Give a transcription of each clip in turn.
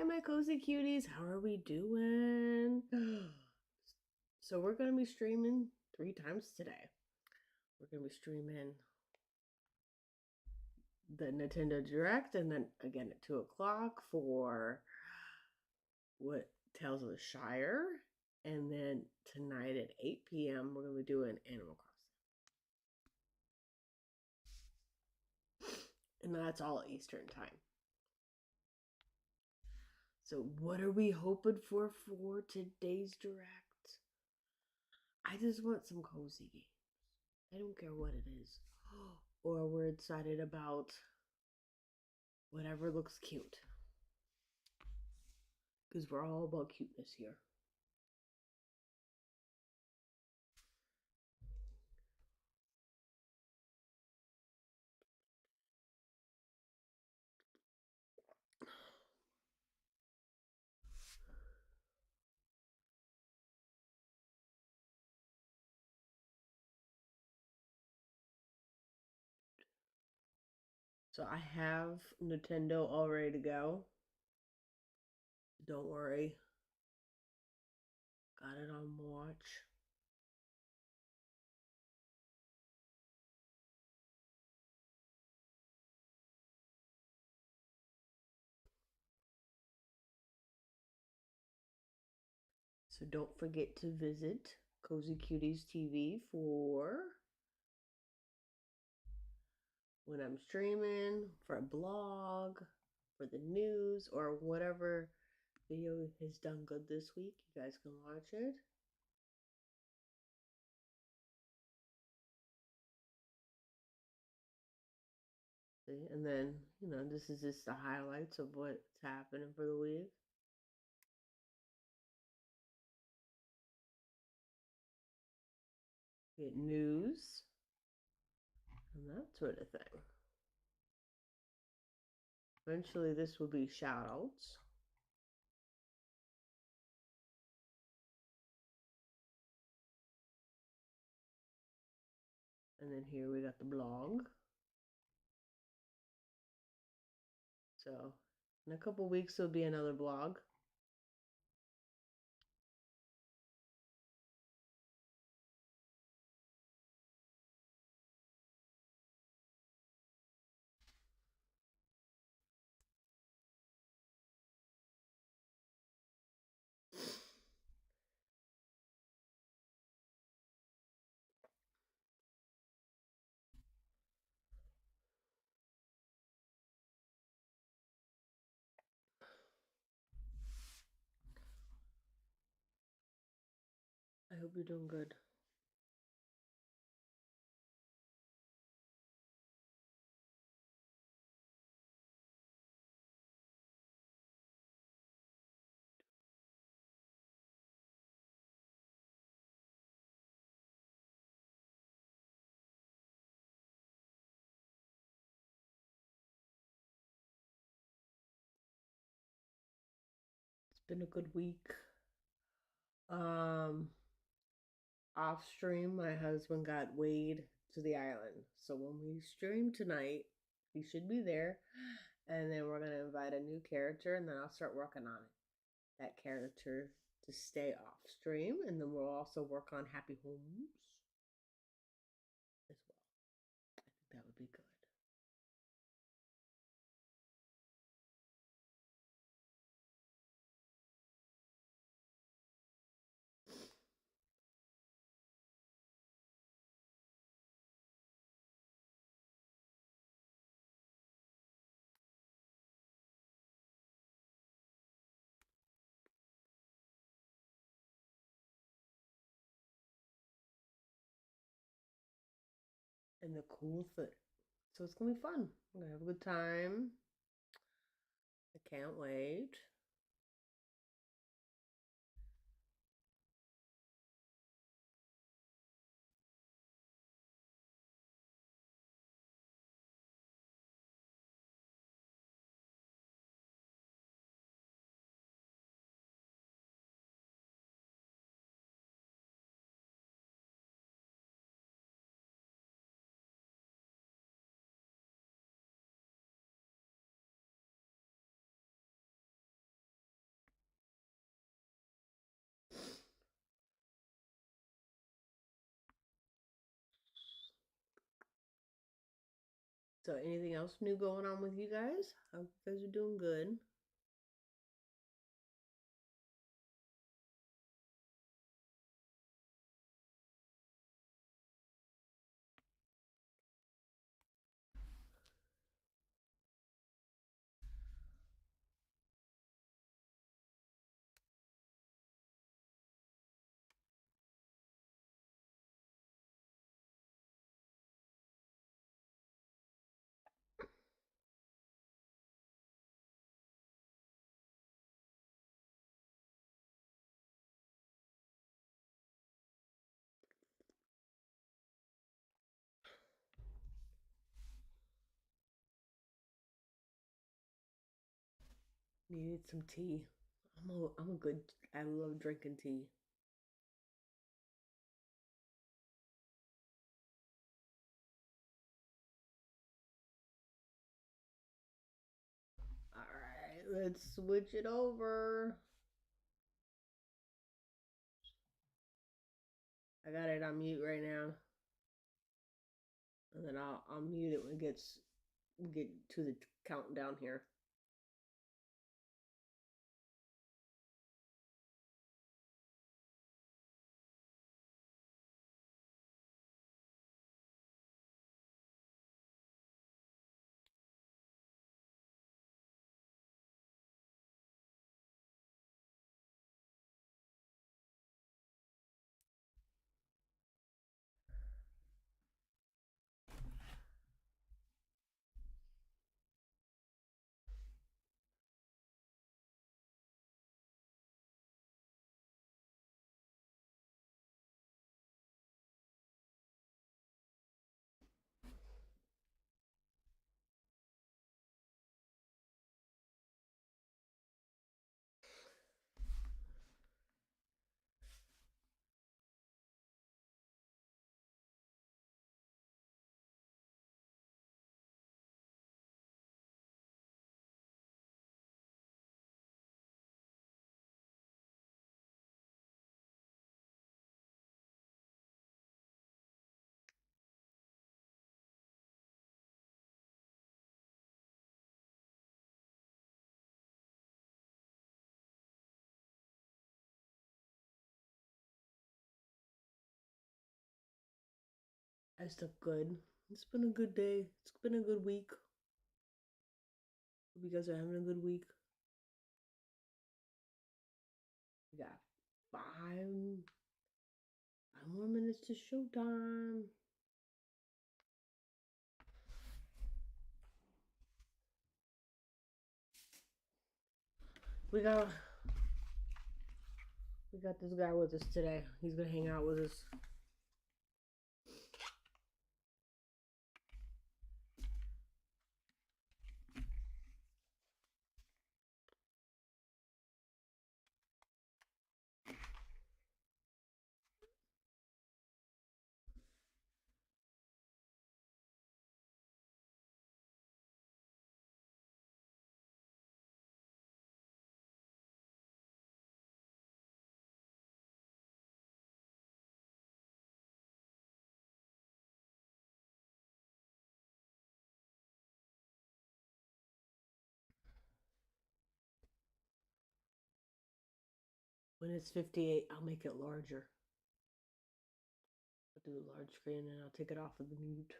my cozy cuties. How are we doing? So we're going to be streaming 3 times today. We're going to be streaming the Nintendo Direct, and then again at 2 o'clock for what Tales of the Shire. And then tonight at 8 p.m. we're going to be doing Animal Crossing. And that's all Eastern time. So what are we hoping for today's Direct? I just want some cozy games. I don't care what it is. Or we're excited about whatever looks cute. Because we're all about cuteness here. So I have Nintendo all ready to go. Don't worry. Got it on watch. So don't forget to visit Cozy Cuties TV for when I'm streaming, for a blog, for the news, or whatever video has done good this week. You guys can watch it. See? And then, this is just the highlights of what's happening for the week. Get news and that sort of thing. Eventually this will be shout outs. And then here we got the blog. So in a couple weeks there'll be another blog. I hope you're doing good. It's been a good week. Off stream, my husband got Wade to the island. So when we stream tonight, he should be there. And then we're gonna invite a new character, and then I'll start working on it. That character to stay off stream, and then we'll also work on Happy Homes as well. I think that would be good. And the cool thing, so it's gonna be fun. We're gonna have a good time. I can't wait. So, anything else new going on with you guys? Hope you guys are doing good. Needed some tea. I'm a good. I love drinking tea. All right, let's switch it over. I got it on mute right now, and then I'll mute it when it get to the countdown here. I slept good. It's been a good day. It's been a good week. Hope you guys are having a good week. We got five more minutes to showtime. We got this guy with us today. He's gonna hang out with us. When it's 58, I'll make it larger. I'll do a large screen and I'll take it off of the mute.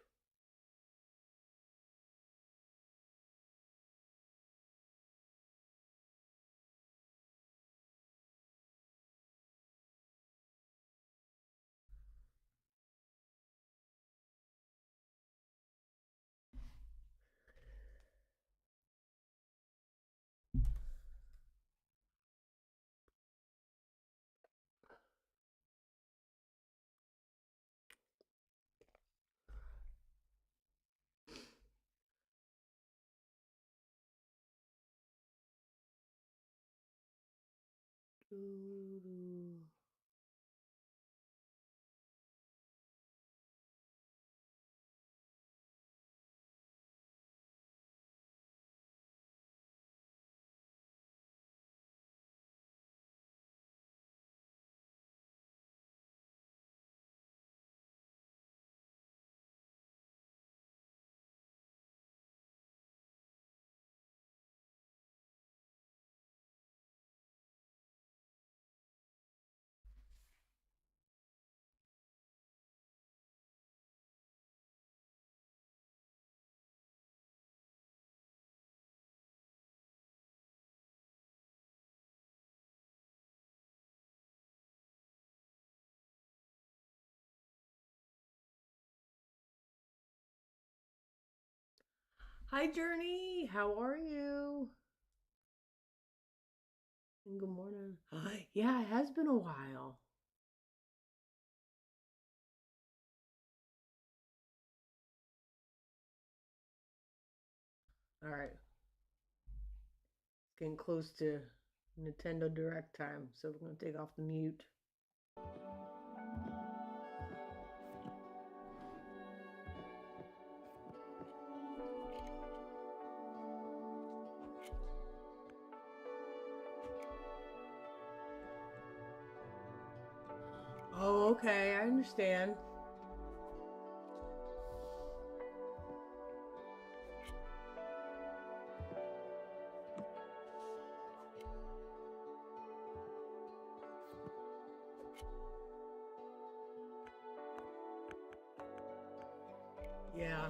Hi, Journey. How are you? And good morning. Hi. Yeah, it has been a while. All right. Getting close to Nintendo Direct time, so we're going to take off the mute. Oh, okay. I understand. Yeah.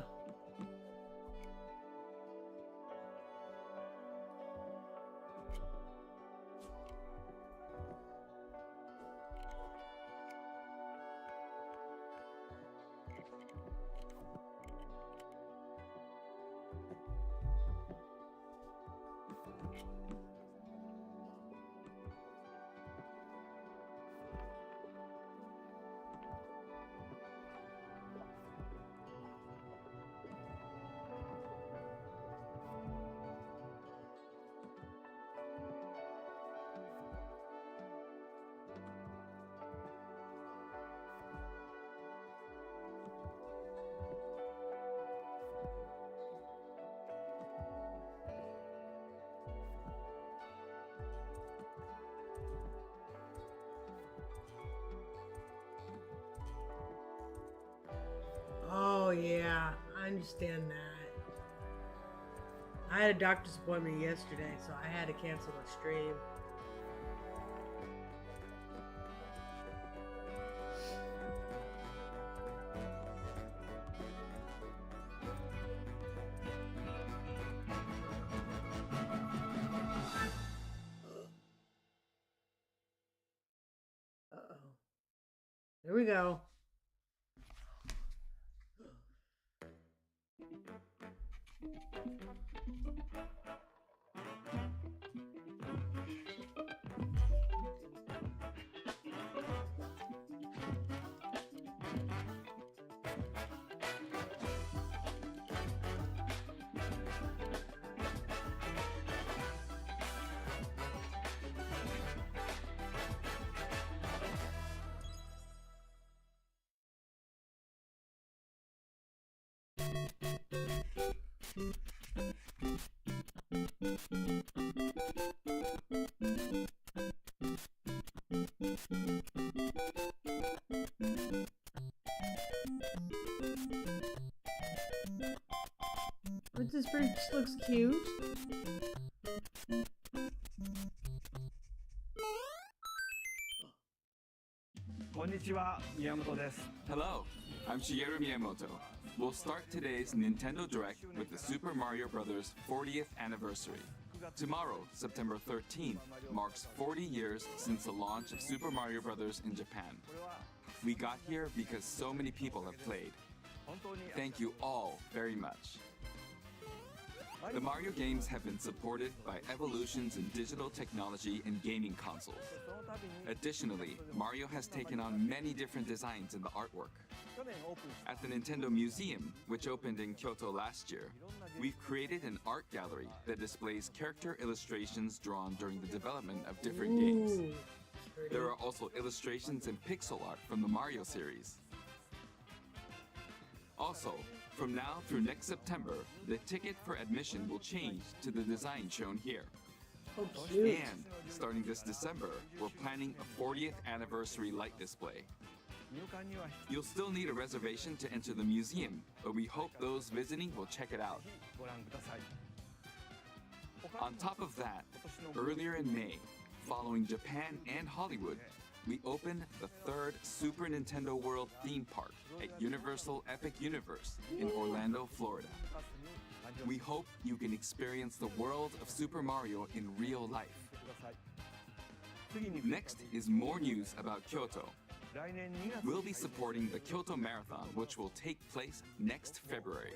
Oh, yeah. I understand that. I had a doctor's appointment yesterday, so I had to cancel my stream. Uh-oh. Here we go. This bridge looks cute. こんにちは、宮本です。 Hello, I'm Shigeru Miyamoto. We'll start today's Nintendo Direct with the Super Mario Bros. 40th anniversary. Tomorrow, September 13th, marks 40 years since the launch of Super Mario Bros. In Japan. We got here because so many people have played. Thank you all very much. The Mario games have been supported by evolutions in digital technology and gaming consoles. Additionally, Mario has taken on many different designs in the artwork. At the Nintendo Museum, which opened in Kyoto last year, we've created an art gallery that displays character illustrations drawn during the development of different games. There are also illustrations and pixel art from the Mario series. Also, from now through next September, the ticket for admission will change to the design shown here. Oh, cute. And starting this December, we're planning a 40th anniversary light display. You'll still need a reservation to enter the museum, but we hope those visiting will check it out. On top of that, earlier in May, following Japan and Hollywood, we opened the third Super Nintendo World theme park at Universal Epic Universe in Orlando, Florida. We hope you can experience the world of Super Mario in real life. Next is more news about Kyoto. We'll be supporting the Kyoto Marathon, which will take place next February.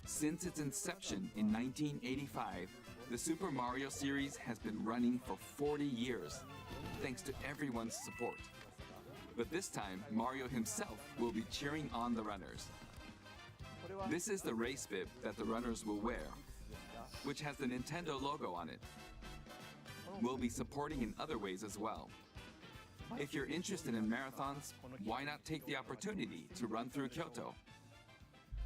Since its inception in 1985, the Super Mario series has been running for 40 years, thanks to everyone's support. But this time, Mario himself will be cheering on the runners. This is the race bib that the runners will wear, which has the Nintendo logo on it. We'll be supporting in other ways as well. If you're interested in marathons, why not take the opportunity to run through Kyoto?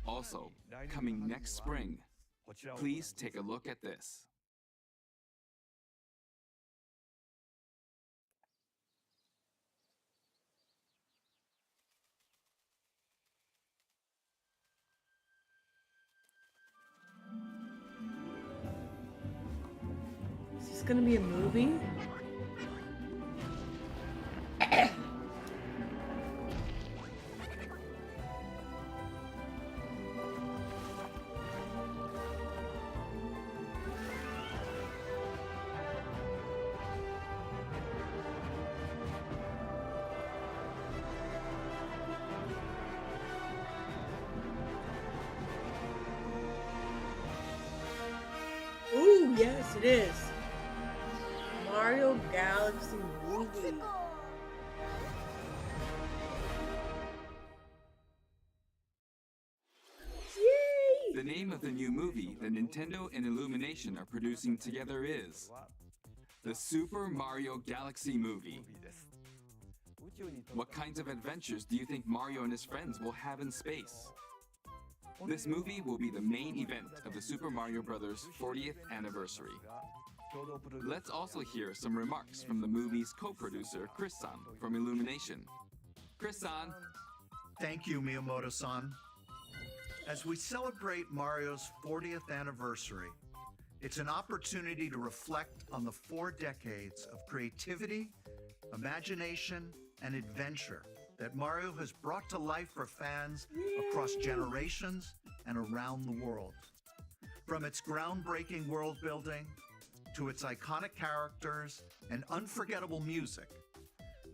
Also, coming next spring, please take a look at this. Is this gonna be a movie? Ooh, yes, it is. Mario Galaxy movie. Yay! The name of the new movie that Nintendo and Illumination are producing together is the Super Mario Galaxy movie. What kinds of adventures do you think Mario and his friends will have in space? This movie will be the main event of the Super Mario Bros. 40th anniversary. Let's also hear some remarks from the movie's co-producer, Chris-san, from Illumination. Chris-san! Thank you, Miyamoto-san. As we celebrate Mario's 40th anniversary, it's an opportunity to reflect on the 4 decades of creativity, imagination, and adventure that Mario has brought to life for fans across generations and around the world. From its groundbreaking world building to its iconic characters and unforgettable music,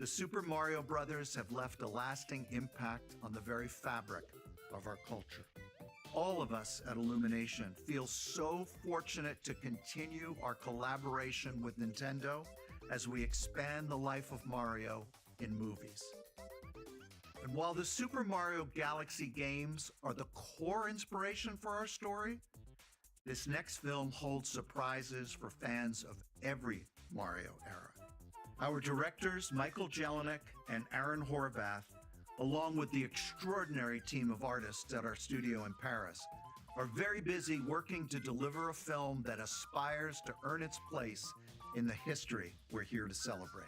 the Super Mario Brothers have left a lasting impact on the very fabric of our culture. All of us at Illumination feel so fortunate to continue our collaboration with Nintendo as we expand the life of Mario in movies. And while the Super Mario Galaxy games are the core inspiration for our story, this next film holds surprises for fans of every Mario era. Our directors, Michael Jelinek and Aaron Horvath, along with the extraordinary team of artists at our studio in Paris, are very busy working to deliver a film that aspires to earn its place in the history we're here to celebrate.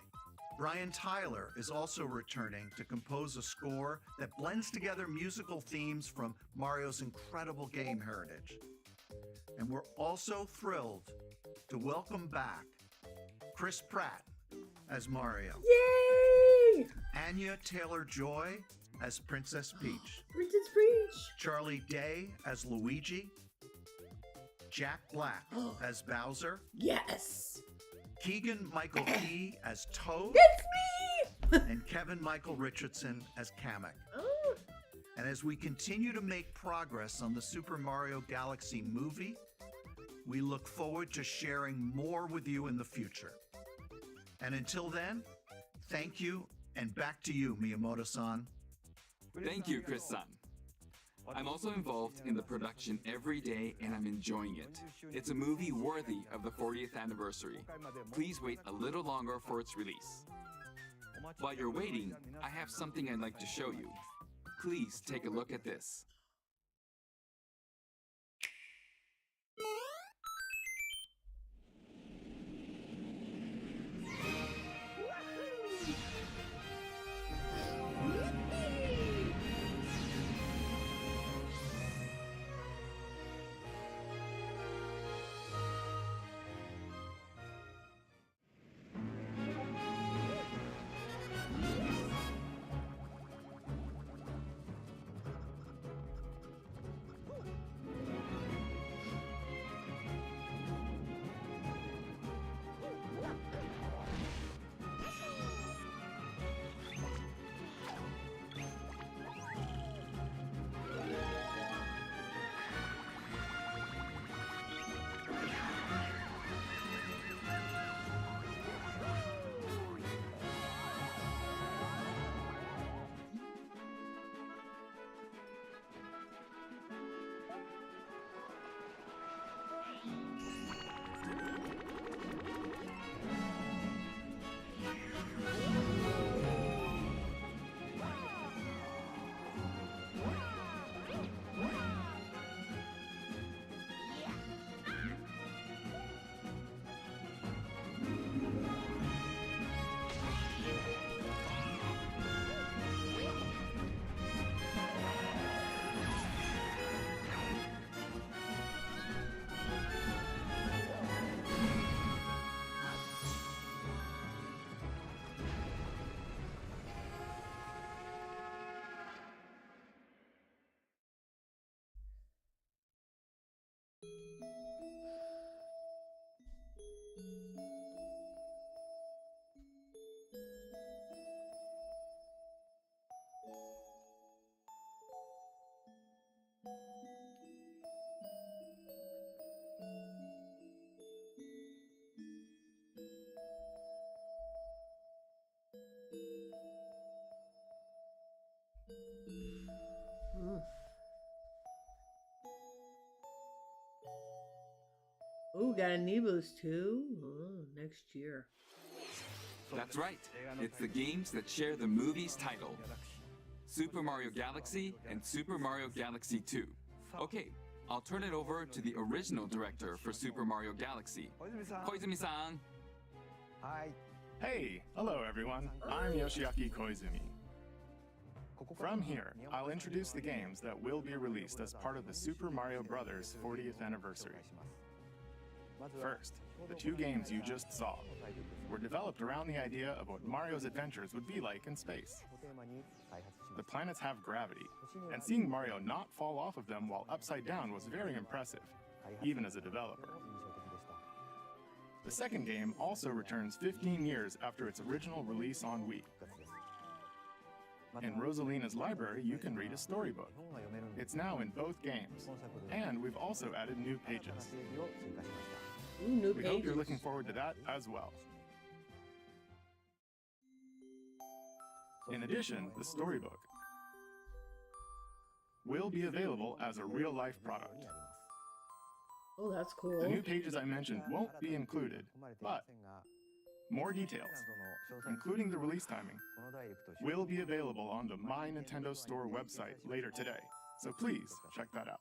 Brian Tyler is also returning to compose a score that blends together musical themes from Mario's incredible game heritage. And we're also thrilled to welcome back Chris Pratt as Mario, Yay! Anya Taylor-Joy as Princess Peach, Princess Peach! Charlie Day as Luigi, Jack Black as Bowser, Yes! Keegan-Michael Key as Toad, It's me! and Kevin-Michael Richardson as Kamek. Oh. And as we continue to make progress on the Super Mario Galaxy movie, we look forward to sharing more with you in the future. And until then, thank you, and back to you, Miyamoto-san. Thank you, Chris-san. I'm also involved in the production every day and I'm enjoying it. It's a movie worthy of the 40th anniversary. Please wait a little longer for its release. While you're waiting, I have something I'd like to show you. Please take a look at this. Mm. Oh, got a knee boost too. Oh, next year. That's right. It's the games that share the movie's title. Super Mario Galaxy and Super Mario Galaxy 2. Okay, I'll turn it over to the original director for Super Mario Galaxy, Koizumi-san. Hey, hello everyone. I'm Yoshiaki Koizumi. From here, I'll introduce the games that will be released as part of the Super Mario Bros. 40th anniversary. First, the two games you just saw were developed around the idea of what Mario's adventures would be like in space. The planets have gravity, and seeing Mario not fall off of them while upside down was very impressive, even as a developer. The second game also returns 15 years after its original release on Wii. In Rosalina's library, you can read a storybook. It's now in both games, and we've also added new pages. Ooh, new We pages. hope you're looking forward to that as well. In addition, the storybook will be available as a real-life product. Oh, that's cool. The new pages I mentioned won't be included, but more details, including the release timing, will be available on the My Nintendo Store website later today, so please check that out.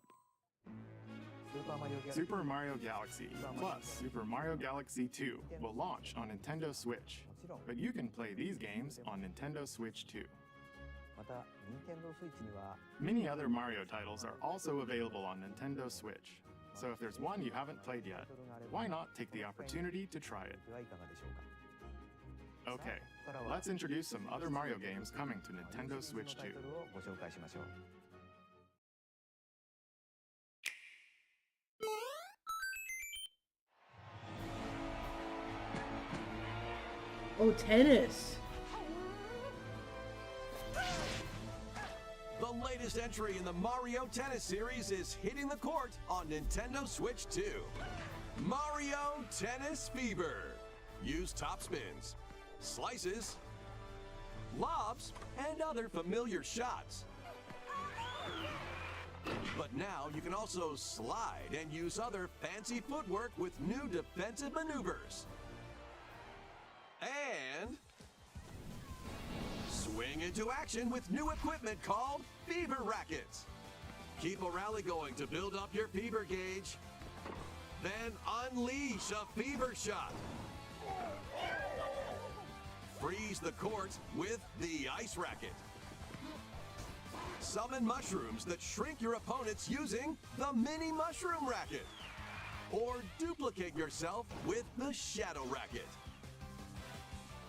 Super Mario Galaxy plus Super Mario Galaxy 2 will launch on Nintendo Switch, but you can play these games on Nintendo Switch too. Many other Mario titles are also available on Nintendo Switch, so if there's one you haven't played yet, why not take the opportunity to try it? Okay, let's introduce some other Mario games coming to Nintendo Switch 2. Oh, tennis. The latest entry in the Mario Tennis series is hitting the court on Nintendo Switch 2. Mario Tennis Fever. Use topspins, slices, lobs, and other familiar shots. But now you can also slide and use other fancy footwork with new defensive maneuvers. And swing into action with new equipment called Fever Rackets. Keep a rally going to build up your fever gauge. Then unleash a fever shot. Freeze the court with the Ice Racket. Summon mushrooms that shrink your opponents using the Mini Mushroom Racket. Or duplicate yourself with the Shadow Racket.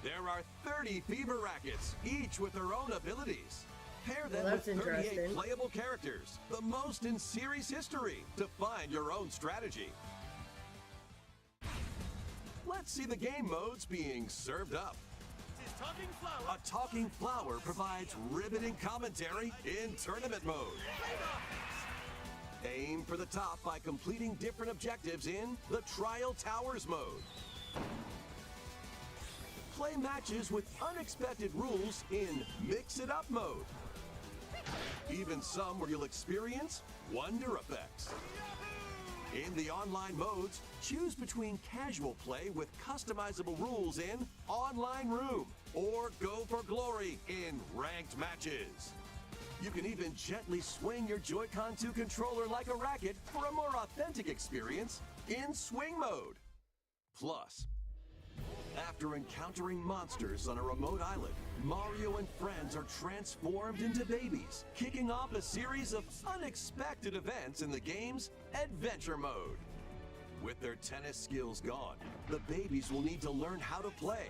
There are 30 Fever Rackets, each with their own abilities. Pair them with 38 playable characters, the most in series history, to find your own strategy. Let's see the game modes being served up. A talking flower provides riveting commentary in tournament mode. Aim for the top by completing different objectives in the Trial Towers mode. Play matches with unexpected rules in Mix It Up mode. Even some where you'll experience wonder effects. In the online modes, choose between casual play with customizable rules in Online Room, or go for glory in ranked matches. You can even gently swing your Joy-Con 2 controller like a racket for a more authentic experience in Swing mode. Plus, after encountering monsters on a remote island, Mario and friends are transformed into babies, kicking off a series of unexpected events in the game's Adventure Mode. With their tennis skills gone, the babies will need to learn how to play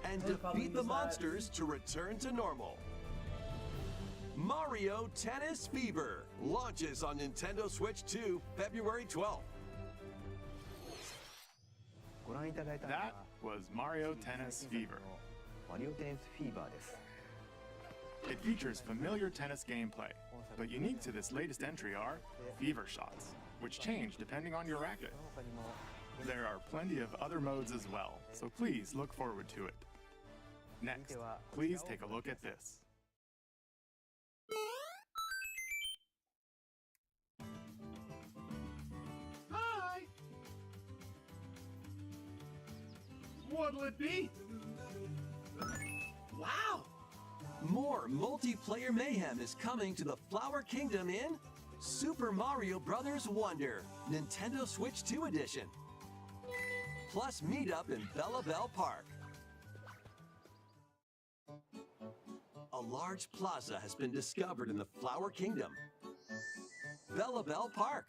and defeat the monsters to return to normal. Mario Tennis Fever launches on Nintendo Switch 2 February 12th. That was Mario Tennis Fever. It features familiar tennis gameplay, but unique to this latest entry are fever shots, which change depending on your racket. There are plenty of other modes as well, so please look forward to it. Next, please take a look at this. Hi! What'll it be? Wow! More multiplayer mayhem is coming to the Flower Kingdom in Super Mario Bros. Wonder, Nintendo Switch 2 Edition. Plus meet up in Bella Bell Park. A large plaza has been discovered in the Flower Kingdom. Bella Bell Park.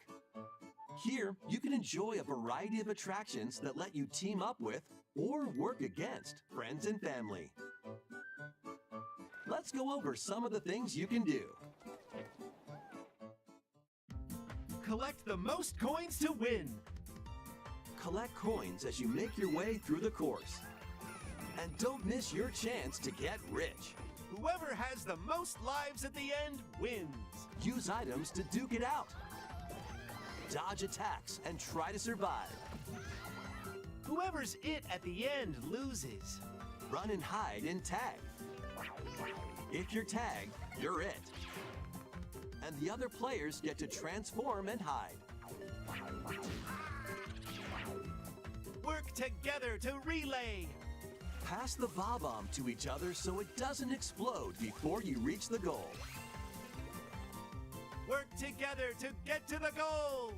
Here, you can enjoy a variety of attractions that let you team up with or work against friends and family. Let's go over some of the things you can do. Collect the most coins to win. Collect coins as you make your way through the course. And don't miss your chance to get rich. Whoever has the most lives at the end wins. Use items to duke it out. Dodge attacks and try to survive. Whoever's it at the end loses. Run and hide in tag. If you're tagged, you're it. And the other players get to transform and hide. Work together to relay. Pass the bob-omb to each other so it doesn't explode before you reach the goal. Work together to get to the goal.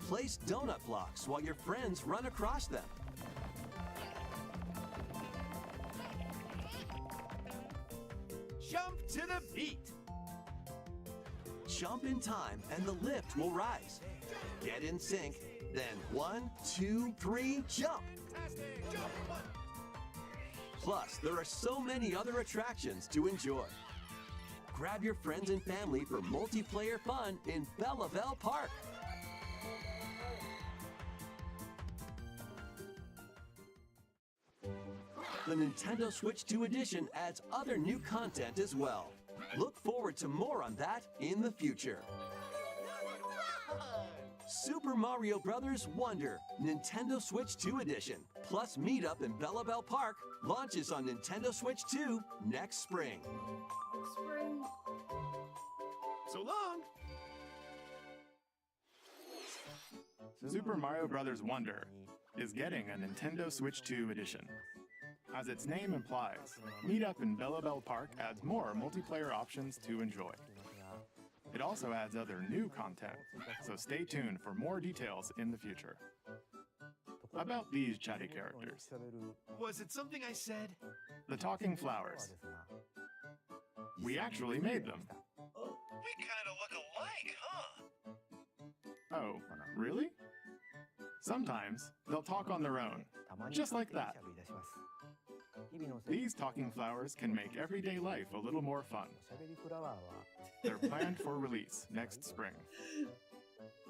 Place donut blocks while your friends run across them. Jump to the beat. Jump in time and the lift will rise. Get in sync, then 1, 2, 3, jump! Plus, there are so many other attractions to enjoy. Grab your friends and family for multiplayer fun in Bella Bell Park. The Nintendo Switch 2 Edition adds other new content as well. Look forward to more on that in the future. Super Mario Bros. Wonder, Nintendo Switch 2 Edition, plus meet up in Bella Bell Park, launches on Nintendo Switch 2 next spring. Spring. So long. Super Mario Bros. Wonder is getting a Nintendo Switch 2 Edition. As its name implies, Meet Up in Bella Bell Park adds more multiplayer options to enjoy. It also adds other new content, so stay tuned for more details in the future. About these chatty characters, Was it something I said? the talking flowers. We actually made them. We kind of look alike, huh? Oh, really? Sometimes they'll talk on their own, just like that. These talking flowers can make everyday life a little more fun. They're planned for release next spring.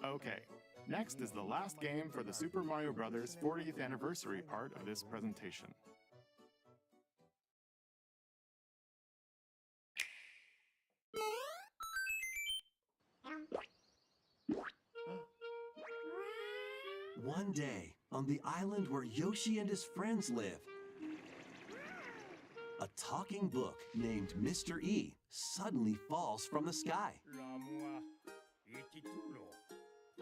Okay, next is the last game for the Super Mario Bros. 40th anniversary part of this presentation. One day, on the island where Yoshi and his friends live, a talking book named Mr. E suddenly falls from the sky.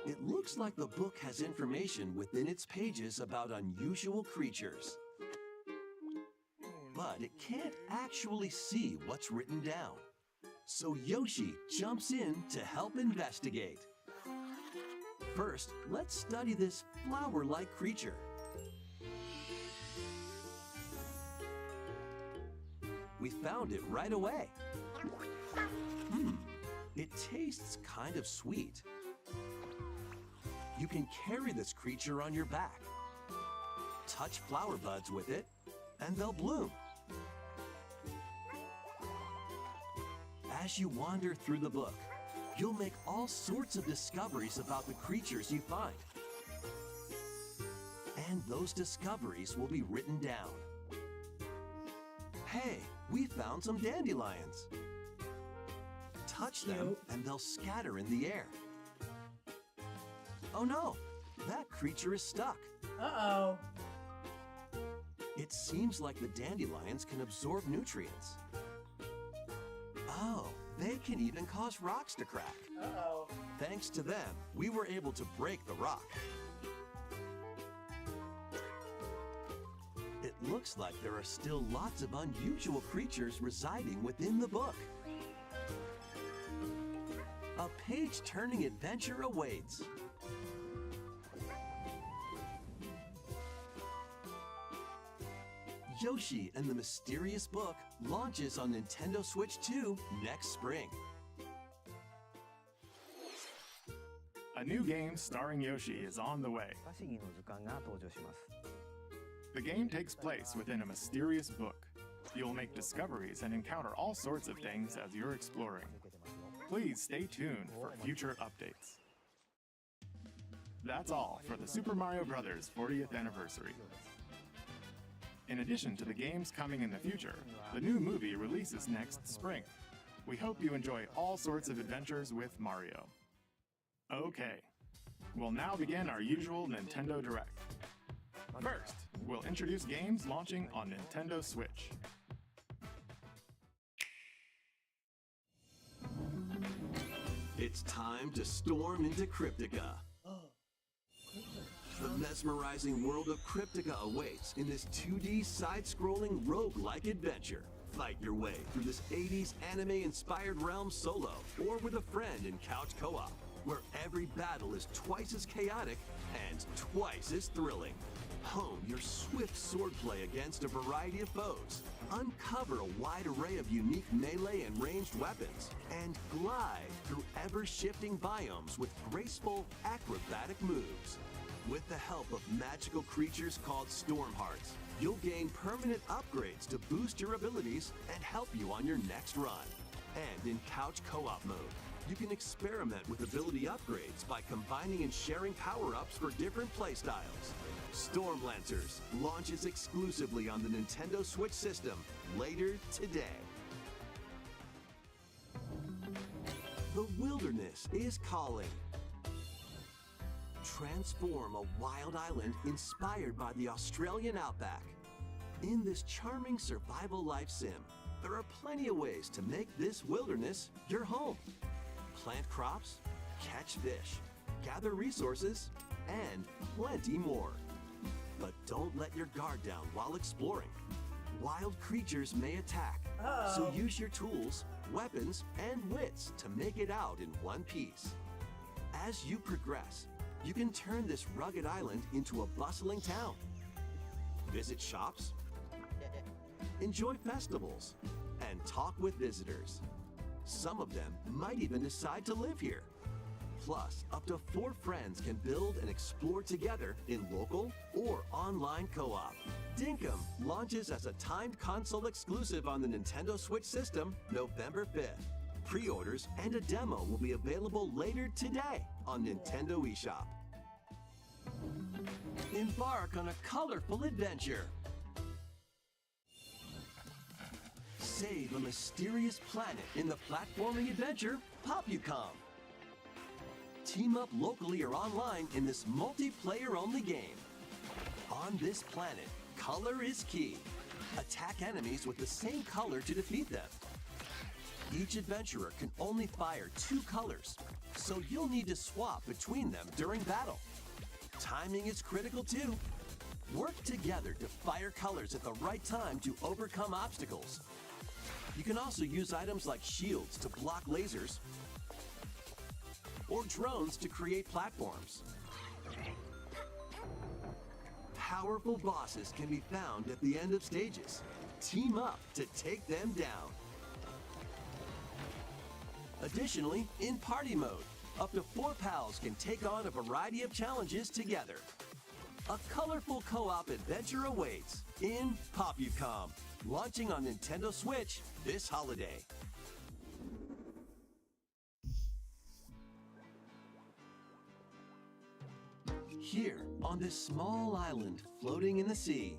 It looks like the book has information within its pages about unusual creatures. But it can't actually see what's written down. So Yoshi jumps in to help investigate. First, let's study this flower-like creature. We found it right away. It tastes kind of sweet. You can carry this creature on your back. Touch flower buds with it, and they'll bloom. As you wander through the book, you'll make all sorts of discoveries about the creatures you find. And those discoveries will be written down. Hey, we found some dandelions. touch them and they'll scatter in the air. Oh no, that creature is stuck. Uh-oh. It seems like the dandelions can absorb nutrients. Oh, they can even cause rocks to crack. Uh-oh. Thanks to them, we were able to break the rock. It looks like there are still lots of unusual creatures residing within the book. A page-turning adventure awaits. Yoshi and the Mysterious Book launches on Nintendo Switch 2 next spring. A new game starring Yoshi is on the way. 不思議の図鑑が登場します。 The game takes place within a mysterious book. You'll make discoveries and encounter all sorts of things as you're exploring. Please stay tuned for future updates. That's all for the Super Mario Bros. 40th anniversary. In addition to the games coming in the future, the new movie releases next spring. We hope you enjoy all sorts of adventures with Mario. Okay, we'll now begin our usual Nintendo Direct. First, we'll introduce games launching on Nintendo Switch. It's time to storm into Cryptica. The mesmerizing world of Cryptica awaits in this 2D side-scrolling roguelike adventure. Fight your way through this 80s anime-inspired realm solo or with a friend in couch co-op, where every battle is twice as chaotic and twice as thrilling. Hone your swift swordplay against a variety of foes, uncover a wide array of unique melee and ranged weapons, and glide through ever-shifting biomes with graceful, acrobatic moves. With the help of magical creatures called Storm Hearts, you'll gain permanent upgrades to boost your abilities and help you on your next run. And in couch co-op mode, you can experiment with ability upgrades by combining and sharing power-ups for different playstyles. Stormlancers launches exclusively on the Nintendo Switch system later today. The wilderness is calling. Transform a wild island inspired by the Australian outback. In this charming survival life sim, there are plenty of ways to make this wilderness your home. Plant crops, catch fish, gather resources, and plenty more. But don't let your guard down while exploring. Wild creatures may attack, so use your tools, weapons, and wits to make it out in one piece. As you progress, you can turn this rugged island into a bustling town. Visit shops, enjoy festivals, and talk with visitors. Some of them might even decide to live here. Plus, up to 4 friends can build and explore together in local or online co-op. Dinkum launches as a timed console exclusive on the Nintendo Switch system November 5th. Pre-orders and a demo will be available later today on Nintendo eShop. Embark on a colorful adventure. Save a mysterious planet in the platforming adventure Popucom. Team up locally or online in this multiplayer-only game. On this planet, color is key. Attack enemies with the same color to defeat them. Each adventurer can only fire 2 colors, so you'll need to swap between them during battle. Timing is critical too. Work together to fire colors at the right time to overcome obstacles. You can also use items like shields to block lasers or drones to create platforms. Powerful bosses can be found at the end of stages. Team up to take them down. Additionally, in party mode, up to 4 pals can take on a variety of challenges together. A colorful co-op adventure awaits in Popucom, launching on Nintendo Switch this holiday. Here, on this small island floating in the sea,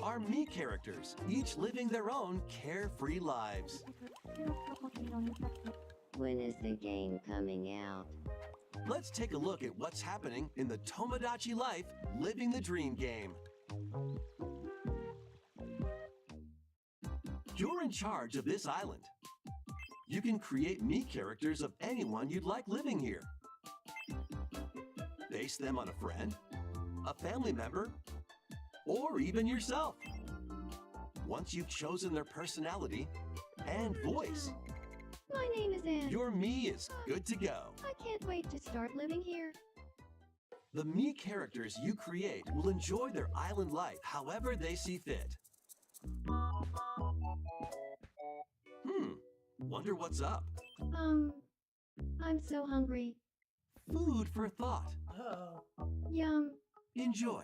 are me characters, each living their own carefree lives. When is the game coming out? Let's take a look at what's happening in the Tomodachi Life Living the Dream game. You're in charge of this island. You can create me characters of anyone you'd like living here. Base them on a friend, a family member, or even yourself. Once you've chosen their personality and voice, My name is Anne. your me is good to go. I can't wait to start living here. The me characters you create will enjoy their island life however they see fit. Wonder what's up? I'm so hungry. Food for thought. Oh, Yum. Enjoy.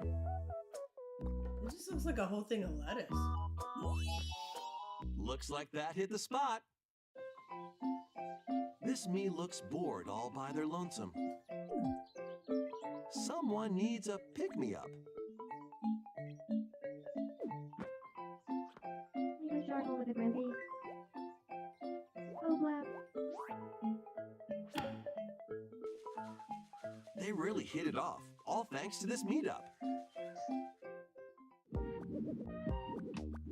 it just looks like a whole thing of lettuce. Looks like that hit the spot. This me looks bored all by their lonesome. Someone needs a pick-me-up. Leave a charcoal with a Grimpy. Oh, blap. They really hit it off, all thanks to this meetup.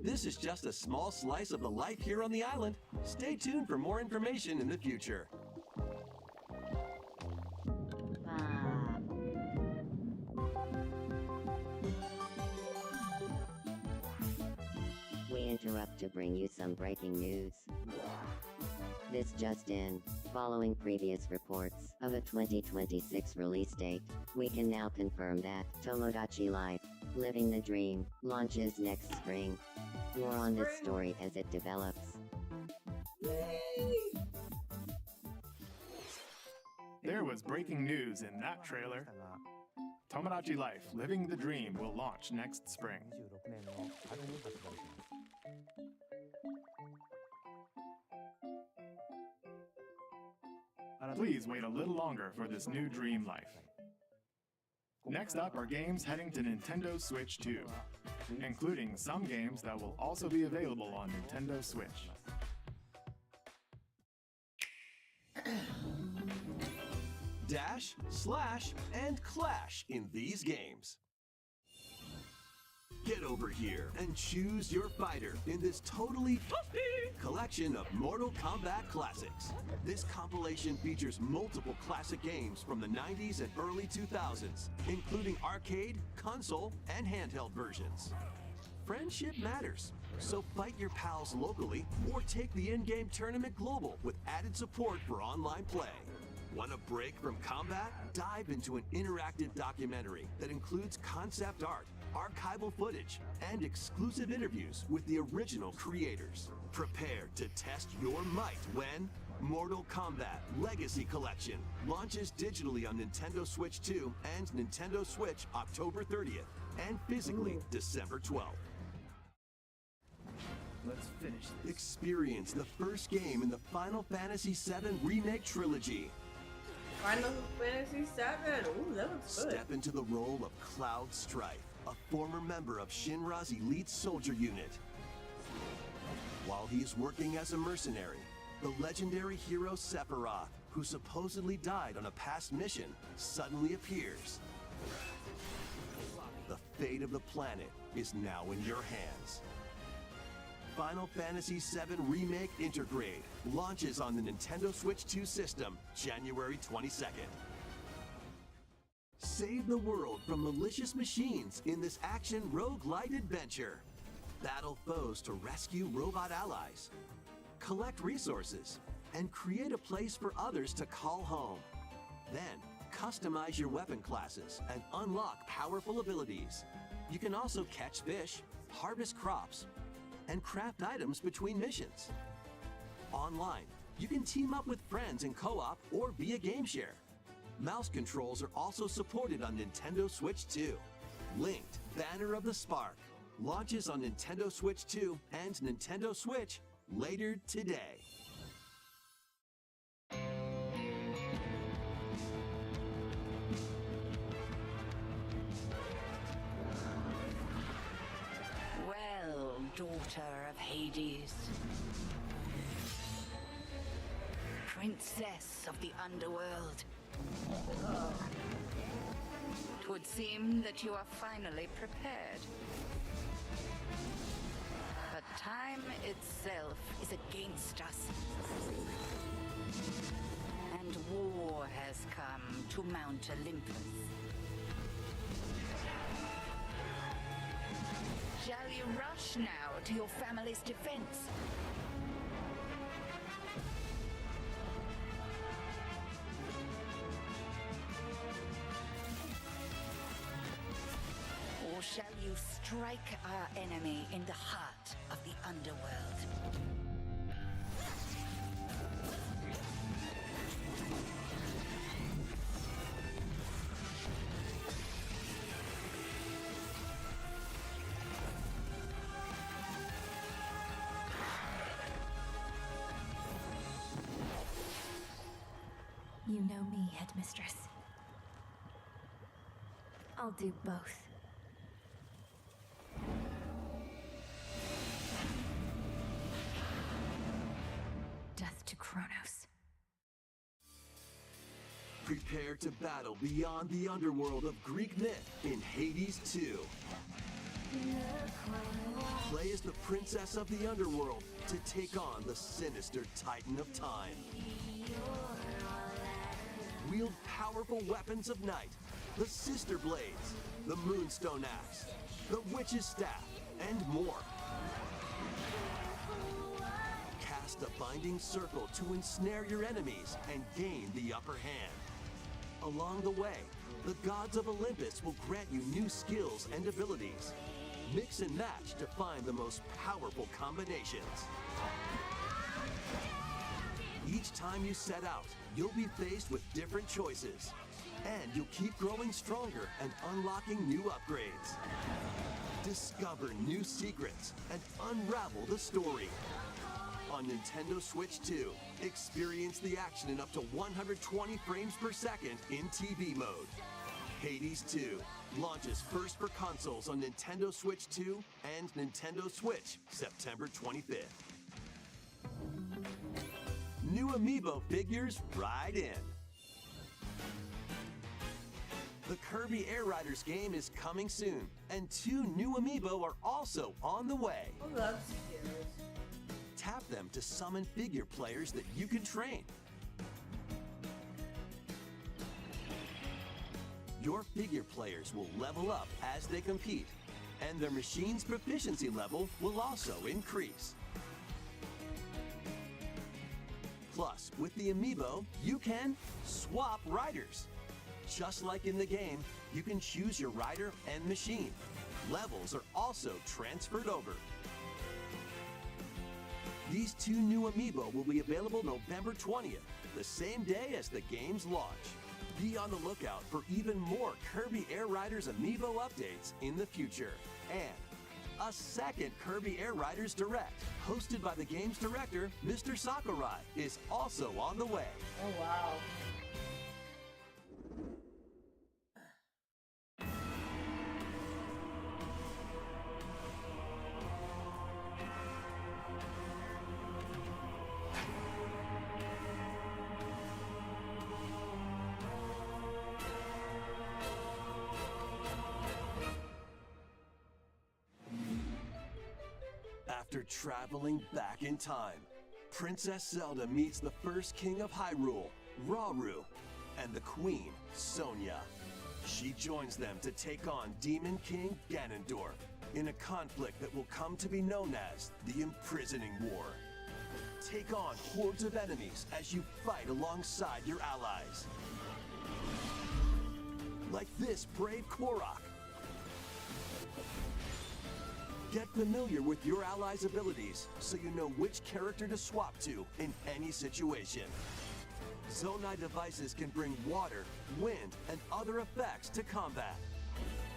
This is just a small slice of the life here on the island. Stay tuned for more information in the future. We interrupt to bring you some breaking news. This just in. Following previous reports of a 2026 release date, we can now confirm that Tomodachi Life Living the Dream launches next spring. More on this story as it develops. There was breaking news in that trailer. Tomodachi Life Living the Dream will launch next spring. 26年の春に発売します。 Please wait a little longer for this new dream life. Next up are games heading to Nintendo Switch 2, including some games that will also be available on Nintendo Switch. Dash, slash, and clash in these games. Get over here and choose your fighter in this totally collection of Mortal Kombat classics. This compilation features multiple classic games from the 90s and early 2000s, including arcade, console, and handheld versions. Friendship matters, so fight your pals locally or take the in-game tournament global with added support for online play. Want a break from combat? Dive into an interactive documentary that includes concept art, archival footage, and exclusive interviews with the original creators. Prepare to test your might when Mortal Kombat Legacy Collection launches digitally on Nintendo Switch 2 and Nintendo Switch October 30th and physically December 12th. Let's finish this. Experience the first game in the Final Fantasy VII Remake Trilogy. Final Fantasy VII. Ooh, that looks good. Step into the role of Cloud Strife, a former member of Shinra's elite soldier unit. While he is working as a mercenary, the legendary hero Sephiroth, who supposedly died on a past mission, suddenly appears. The fate of the planet is now in your hands. Final Fantasy VII Remake Intergrade launches on the Nintendo Switch 2 system January 22nd. Save the world from malicious machines in this action roguelite adventure. Battle foes to rescue robot allies. Collect resources and create a place for others to call home. Then, customize your weapon classes and unlock powerful abilities. You can also catch fish, harvest crops, and craft items between missions. Online, you can team up with friends in co-op or via game share. Mouse controls are also supported on Nintendo Switch 2. Linked Banner of the Spark launches on Nintendo Switch 2 and Nintendo Switch later today. Well, daughter of Hades, princess of the underworld. It would seem that you are finally prepared. But time itself is against us. And war has come to Mount Olympus. Shall you rush now to your family's defense? Or shall you strike our enemy in the heart of the underworld? You know me, Headmistress. I'll do both. Death to Kronos. Prepare to battle beyond the underworld of Greek myth in Hades 2. Play as the princess of the underworld to take on the sinister Titan of Time. Wield powerful weapons of night, the Sister Blades, the Moonstone Axe, the Witch's Staff, and more. Cast a binding circle to ensnare your enemies and gain the upper hand. Along the way, the gods of Olympus will grant you new skills and abilities. Mix and match to find the most powerful combinations. Each time you set out, you'll be faced with different choices. And you'll keep growing stronger and unlocking new upgrades. Discover new secrets and unravel the story. On Nintendo Switch 2, experience the action in up to 120 frames per second in TV mode. Hades 2 launches first for consoles on Nintendo Switch 2 and Nintendo Switch September 25th. New Amiibo figures ride in. The Kirby Air Riders game is coming soon, and 2 new Amiibo are also on the way. Oh, that's cute. Tap them to summon figure players that you can train. Your figure players will level up as they compete, and their machine's proficiency level will also increase. Plus, with the Amiibo, you can swap riders. Just like in the game, you can choose your rider and machine. Levels are also transferred over. These 2 new Amiibo will be available November 20th, the same day as the game's launch. Be on the lookout for even more Kirby Air Riders Amiibo updates in the future. And a second Kirby Air Riders Direct, hosted by the game's director, Mr. Sakurai, is also on the way. Oh, wow. After traveling back in time, Princess Zelda meets the first king of Hyrule, Rauru, and the queen, Sonia. She joins them to take on Demon King Ganondorf in a conflict that will come to be known as the Imprisoning War. Take on hordes of enemies as you fight alongside your allies. Like this brave Korok. Get familiar with your allies' abilities so you know which character to swap to in any situation. Zonai devices can bring water, wind, and other effects to combat.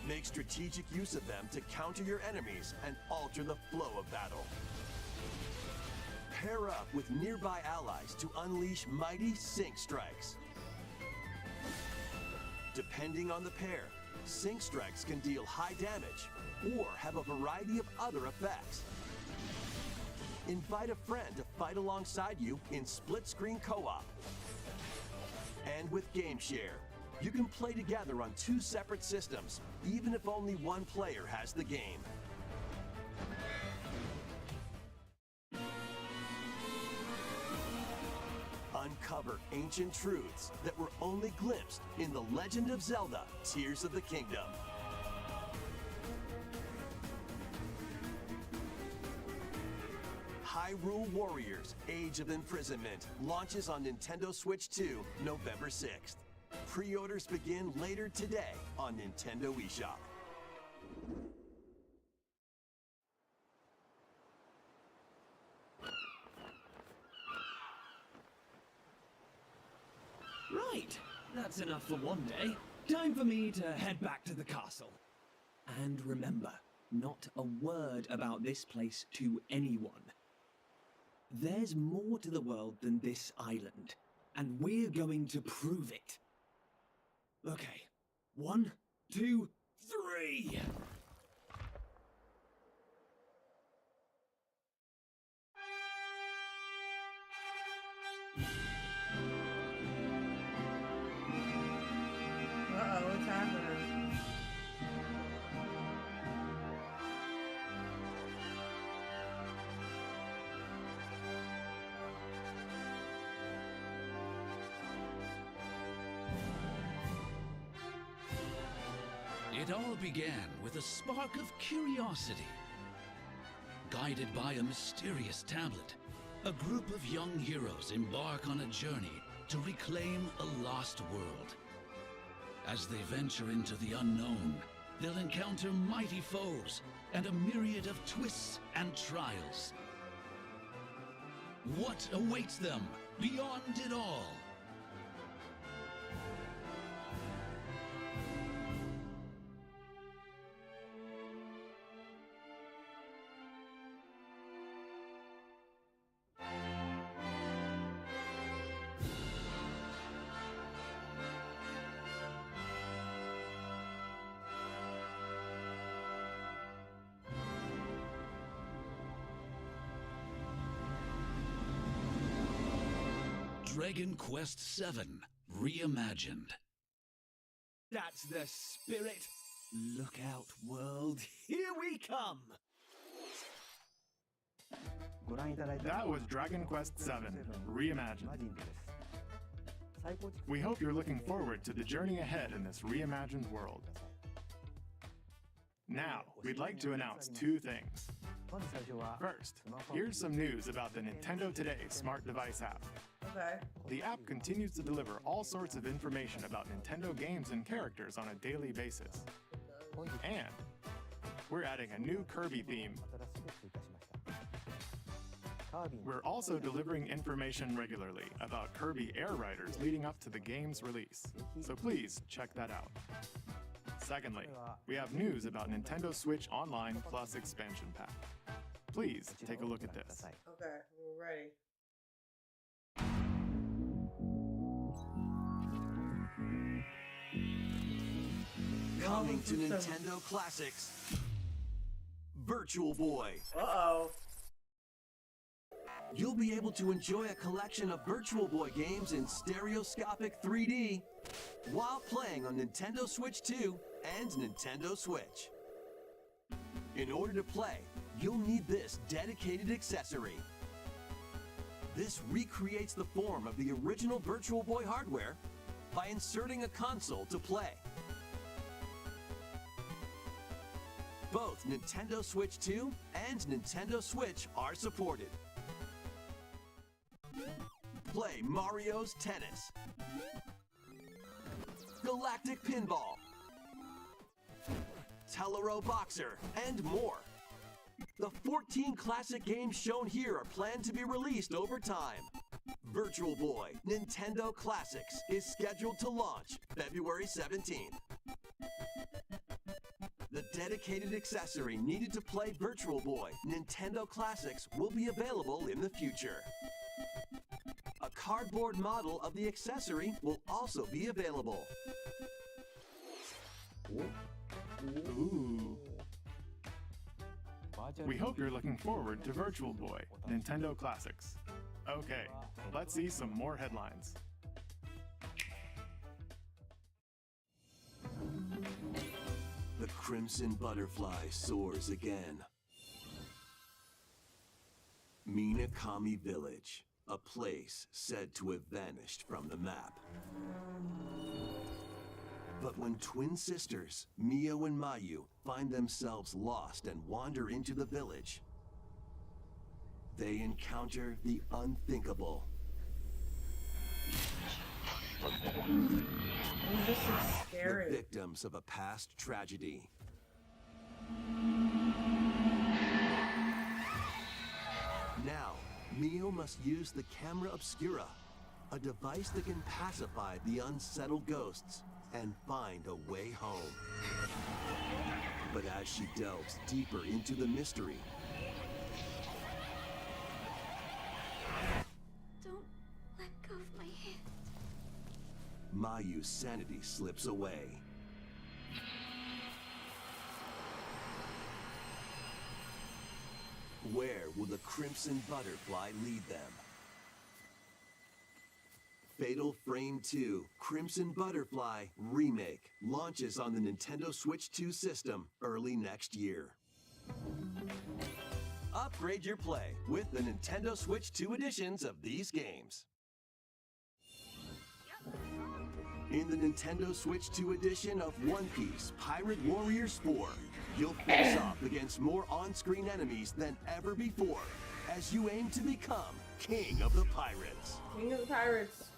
Make strategic use of them to counter your enemies and alter the flow of battle. Pair up with nearby allies to unleash mighty sync strikes. Depending on the pair, sync strikes can deal high damage or have a variety of other effects. Invite a friend to fight alongside you in split-screen co-op. And with Game Share, you can play together on 2 separate systems, even if only one player has the game. Uncover ancient truths that were only glimpsed in The Legend of Zelda: Tears of the Kingdom. Hyrule Warriors: Age of Imprisonment launches on Nintendo Switch 2, November 6th. Pre-orders begin later today on Nintendo eShop. Right, that's enough for one day. Time for me to head back to the castle. And remember, not a word about this place to anyone. There's more to the world than this island, and we're going to prove it. Okay, 1, 2, 3! Uh-oh, what's happening? It all began with a spark of curiosity. Guided by a mysterious tablet, a group of young heroes embark on a journey to reclaim a lost world. As they venture into the unknown, they'll encounter mighty foes and a myriad of twists and trials. What awaits them beyond it all? Dragon Quest VII Reimagined. That's the spirit. Look out, world. Here we come. That was Dragon Quest VII Reimagined. We hope you're looking forward to the journey ahead in this reimagined world. Now, we'd like to announce 2 things. First, here's some news about the Nintendo Today smart device app. Okay. The app continues to deliver all sorts of information about Nintendo games and characters on a daily basis. And we're adding a new Kirby theme. We're also delivering information regularly about Kirby Air Riders leading up to the game's release, so please check that out. Secondly, we have news about Nintendo Switch Online Plus expansion pack. Please take a look at this. Okay, we're ready. Coming to Nintendo Classics, Virtual Boy. Uh-oh. You'll be able to enjoy a collection of Virtual Boy games in stereoscopic 3D while playing on Nintendo Switch 2 and Nintendo Switch. In order to play, you'll need this dedicated accessory. This recreates the form of the original Virtual Boy hardware by inserting a console to play. Both Nintendo Switch 2 and Nintendo Switch are supported. Play Mario's Tennis, Galactic Pinball, Tellero Boxer, and more. The 14 classic games shown here are planned to be released over time. Virtual Boy Nintendo Classics is scheduled to launch February 17th. The dedicated accessory needed to play Virtual Boy Nintendo Classics will be available in the future. A cardboard model of the accessory will also be available. Ooh. We hope you're looking forward to Virtual Boy, Nintendo Classics. Okay, let's see some more headlines. The Crimson Butterfly soars again. Minakami Village, a place said to have vanished from the map. But when twin sisters, Mio and Mayu, find themselves lost and wander into the village, they encounter the unthinkable. This is scary. The victims of a past tragedy. Now, Mio must use the camera obscura, a device that can pacify the unsettled ghosts and find a way home. But as she delves deeper into the mystery, Don't let go of my hand. Mayu's sanity slips away. Where will the Crimson Butterfly lead them? Fatal Frame 2 Crimson Butterfly Remake launches on the Nintendo Switch 2 system early next year. Upgrade your play with the Nintendo Switch 2 editions of these games. In the Nintendo Switch 2 edition of One Piece Pirate Warriors 4, you'll face off against more on-screen enemies than ever before as you aim to become King of the Pirates. King of the Pirates.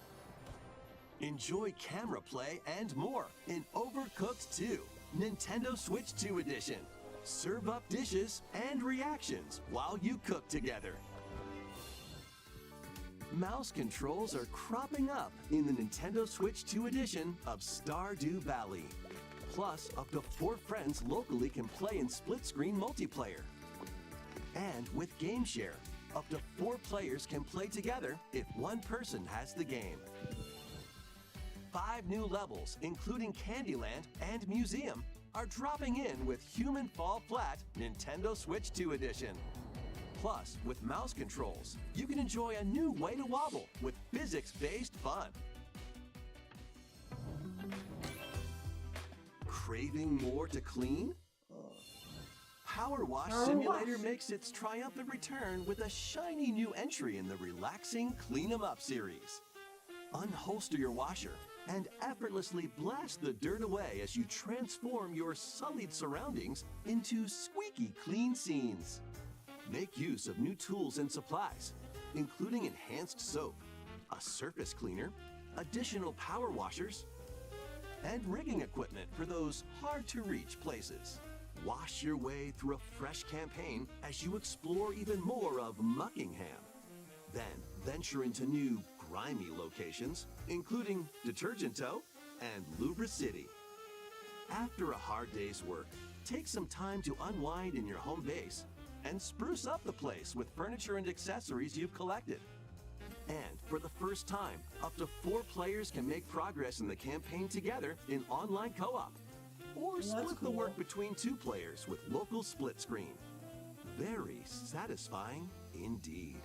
Enjoy camera play and more in Overcooked 2, Nintendo Switch 2 edition. Serve up dishes and reactions while you cook together. Mouse controls are cropping up in the Nintendo Switch 2 edition of Stardew Valley. Plus, up to 4 friends locally can play in split-screen multiplayer. And with Game Share, up to 4 players can play together if one person has the game. 5 new levels, including Candyland and Museum, are dropping in with Human Fall Flat Nintendo Switch 2 edition. Plus, with mouse controls, you can enjoy a new way to wobble with physics-based fun. Craving more to clean? Power Wash Simulator makes its triumphant return with a shiny new entry in the relaxing Clean 'em Up series. Unholster your washer and effortlessly blast the dirt away as you transform your sullied surroundings into squeaky clean scenes. Make use of new tools and supplies, including enhanced soap, a surface cleaner, additional power washers, and rigging equipment for those hard-to-reach places. Wash your way through a fresh campaign as you explore even more of Muckingham. Then venture into new, grimy locations, including Detergento and Lubra City. After a hard day's work, take some time to unwind in your home base and spruce up the place with furniture and accessories you've collected. And for the first time, up to 4 players can make progress in the campaign together in online co-op. Or split the work between 2 players with local split screen. Very satisfying indeed.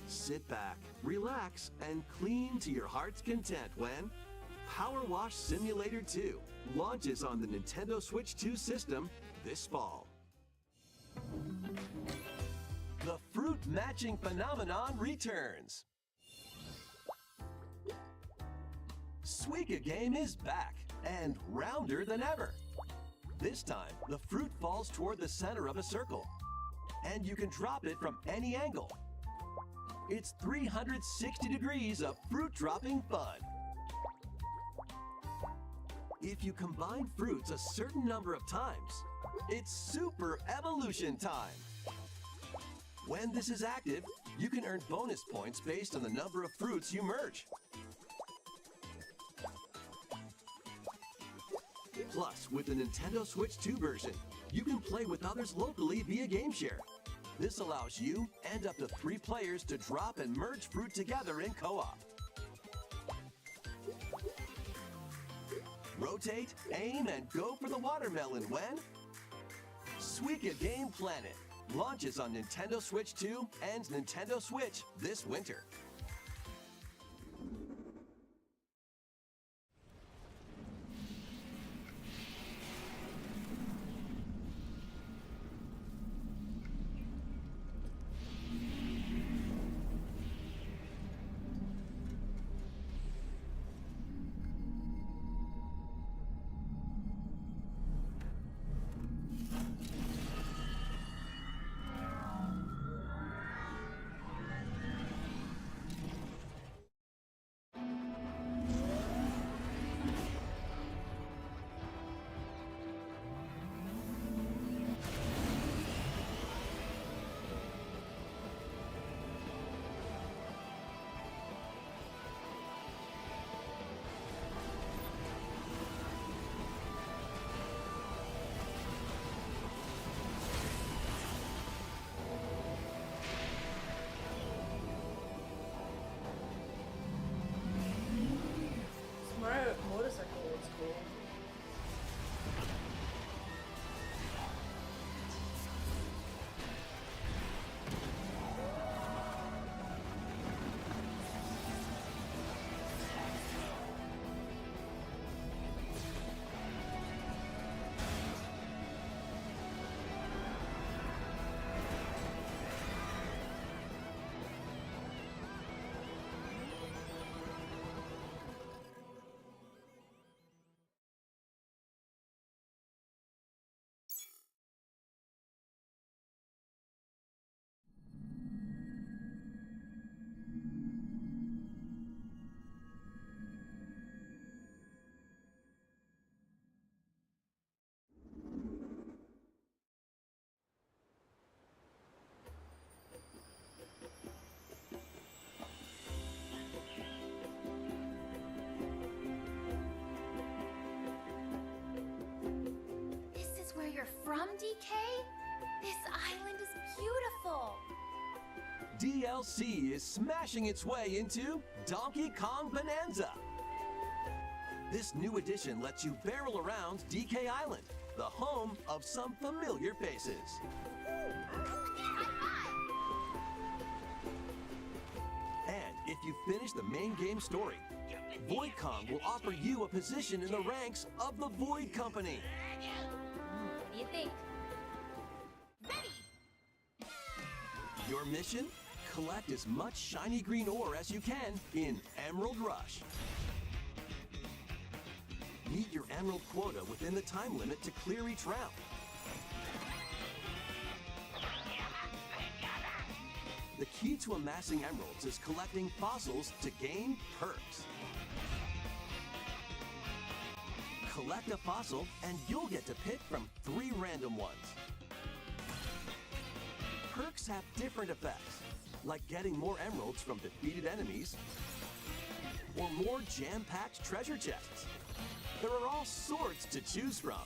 Sit back, relax, and clean to your heart's content when Power Wash Simulator 2 launches on the Nintendo Switch 2 system this fall. The fruit matching phenomenon returns. Suika Game is back and rounder than ever. This time, the fruit falls toward the center of a circle, and you can drop it from any angle. It's 360 degrees of fruit dropping fun. If you combine fruits a certain number of times, it's super evolution time. When this is active, you can earn bonus points based on the number of fruits you merge. Plus, with the Nintendo Switch 2 version, you can play with others locally via Game Share. This allows you and up to 3 players to drop and merge fruit together in co-op. Rotate, aim, and go for the watermelon when Suika Game Planet, launches on Nintendo Switch 2 and Nintendo Switch this winter. Smart motorcycle is cool. This is where you're from, DK? This island is beautiful. DLC is smashing its way into Donkey Kong Bonanza. This new edition lets you barrel around DK Island, the home of some familiar faces. And if you finish the main game story, Void Kong will offer you a position in the ranks of the Void Company. What do you think? Your mission? Collect as much shiny green ore as you can in Emerald Rush. Meet your emerald quota within the time limit to clear each round. The key to amassing emeralds is collecting fossils to gain perks. Collect a fossil and you'll get to pick from 3 random ones. Perks have different effects, like getting more emeralds from defeated enemies or more jam-packed treasure chests. There are all sorts to choose from.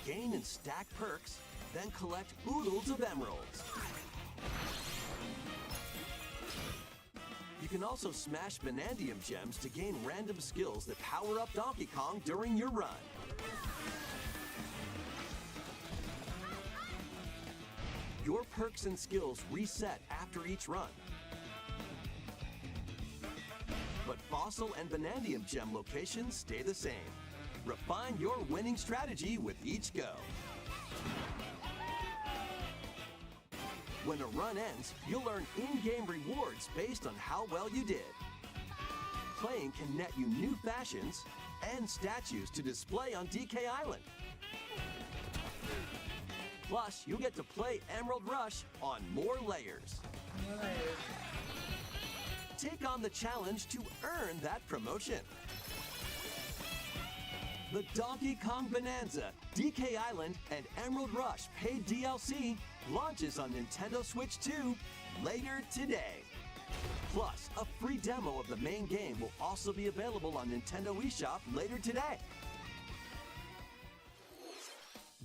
Gain and stack perks, then collect oodles of emeralds. You can also smash Vanadium gems to gain random skills that power up Donkey Kong during your run. Your perks and skills reset after each run. But Fossil and Vanadium gem locations stay the same. Refine your winning strategy with each go. When a run ends, you'll earn in-game rewards based on how well you did. Playing can net you new fashions and statues to display on DK Island. Plus, you'll get to play Emerald Rush on more layers. Take on the challenge to earn that promotion. The Donkey Kong Bonanza, DK Island, and Emerald Rush paid DLC launches on Nintendo Switch 2 later today. Plus, a free demo of the main game will also be available on Nintendo eShop later today.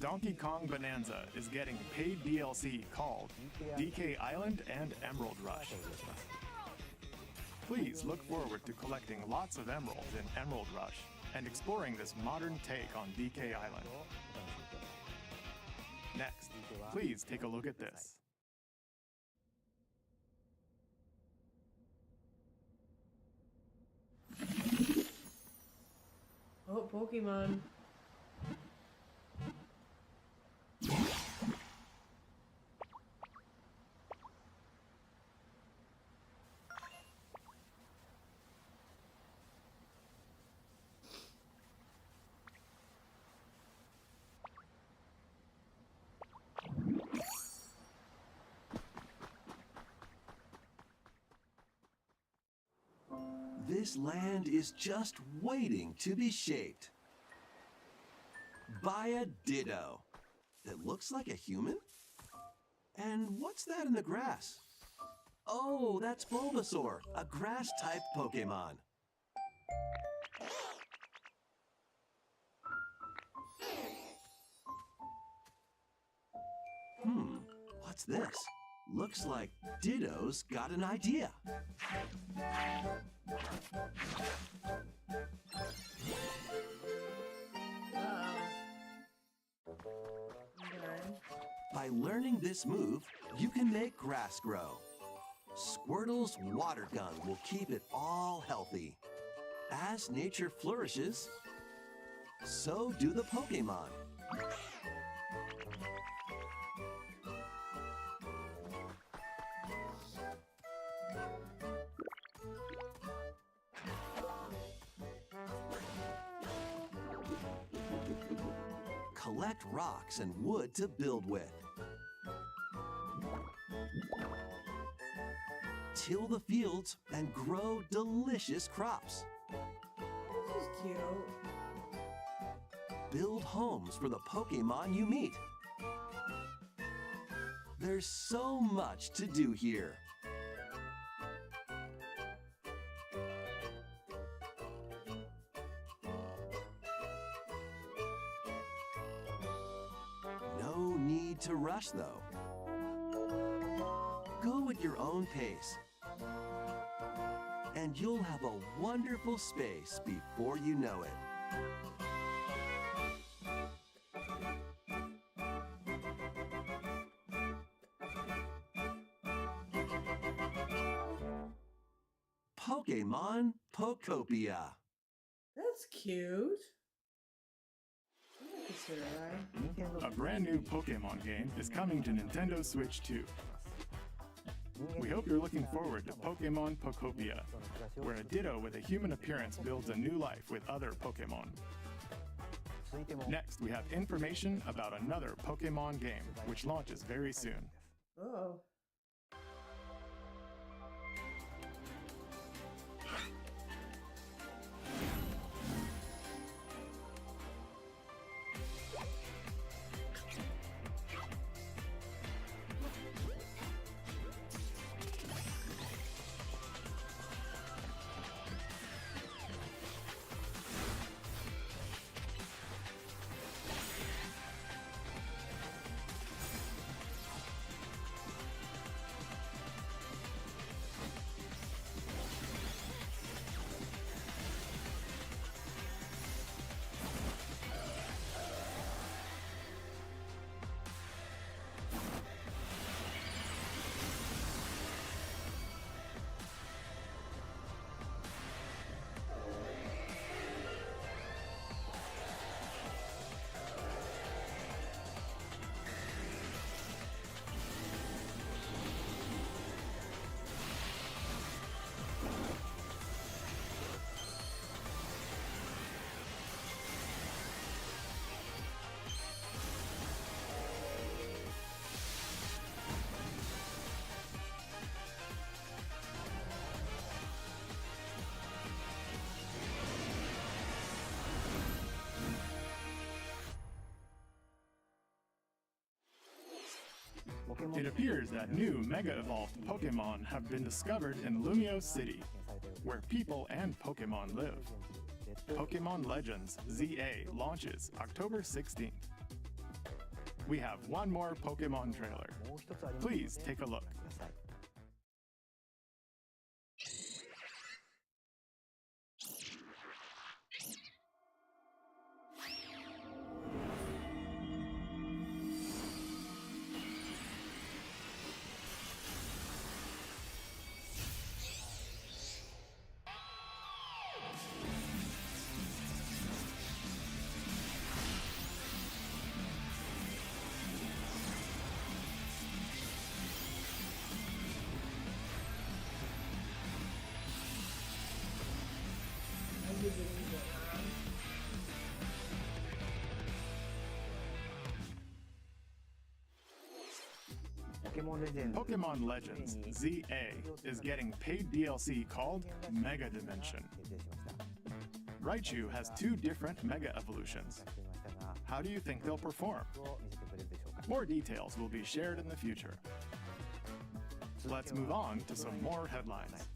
Donkey Kong Bonanza is getting paid DLC called DK Island and Emerald Rush. Please look forward to collecting lots of emeralds in Emerald Rush and exploring this modern take on DK Island. Next, please take a look at this. Oh, Pokemon. This land is just waiting to be shaped by a Ditto that looks like a human? And what's that in the grass? Oh, that's Bulbasaur, a grass-type Pokemon. What's this? Looks like Ditto's got an idea. By learning this move, you can make grass grow. Squirtle's water gun will keep it all healthy. As nature flourishes, so do the Pokemon. Collect rocks and wood to build with. Till the fields and grow delicious crops. This is cute. Build homes for the Pokemon you meet. There's so much to do here. No need to rush, though. Go at your own pace, and you'll have a wonderful space before you know it. Pokemon Pokopia. That's cute. I consider that. A brand new Pokemon game is coming to Nintendo Switch 2. We hope you're looking forward to Pokemon Pokopia, where a Ditto with a human appearance builds a new life with other Pokemon. Next, we have information about another Pokemon game, which launches very soon. Oh. It appears that new Mega Evolved Pokemon have been discovered in Lumio City, where people and Pokemon live. Pokemon Legends ZA launches October 16th. We have one more Pokemon trailer. Please take a look. believe it, huh? Pokemon Legends ZA is getting paid DLC called Mega Dimension. Raichu has 2 different Mega Evolutions. How do you think they'll perform? More details will be shared in the future. Let's move on to some more headlines.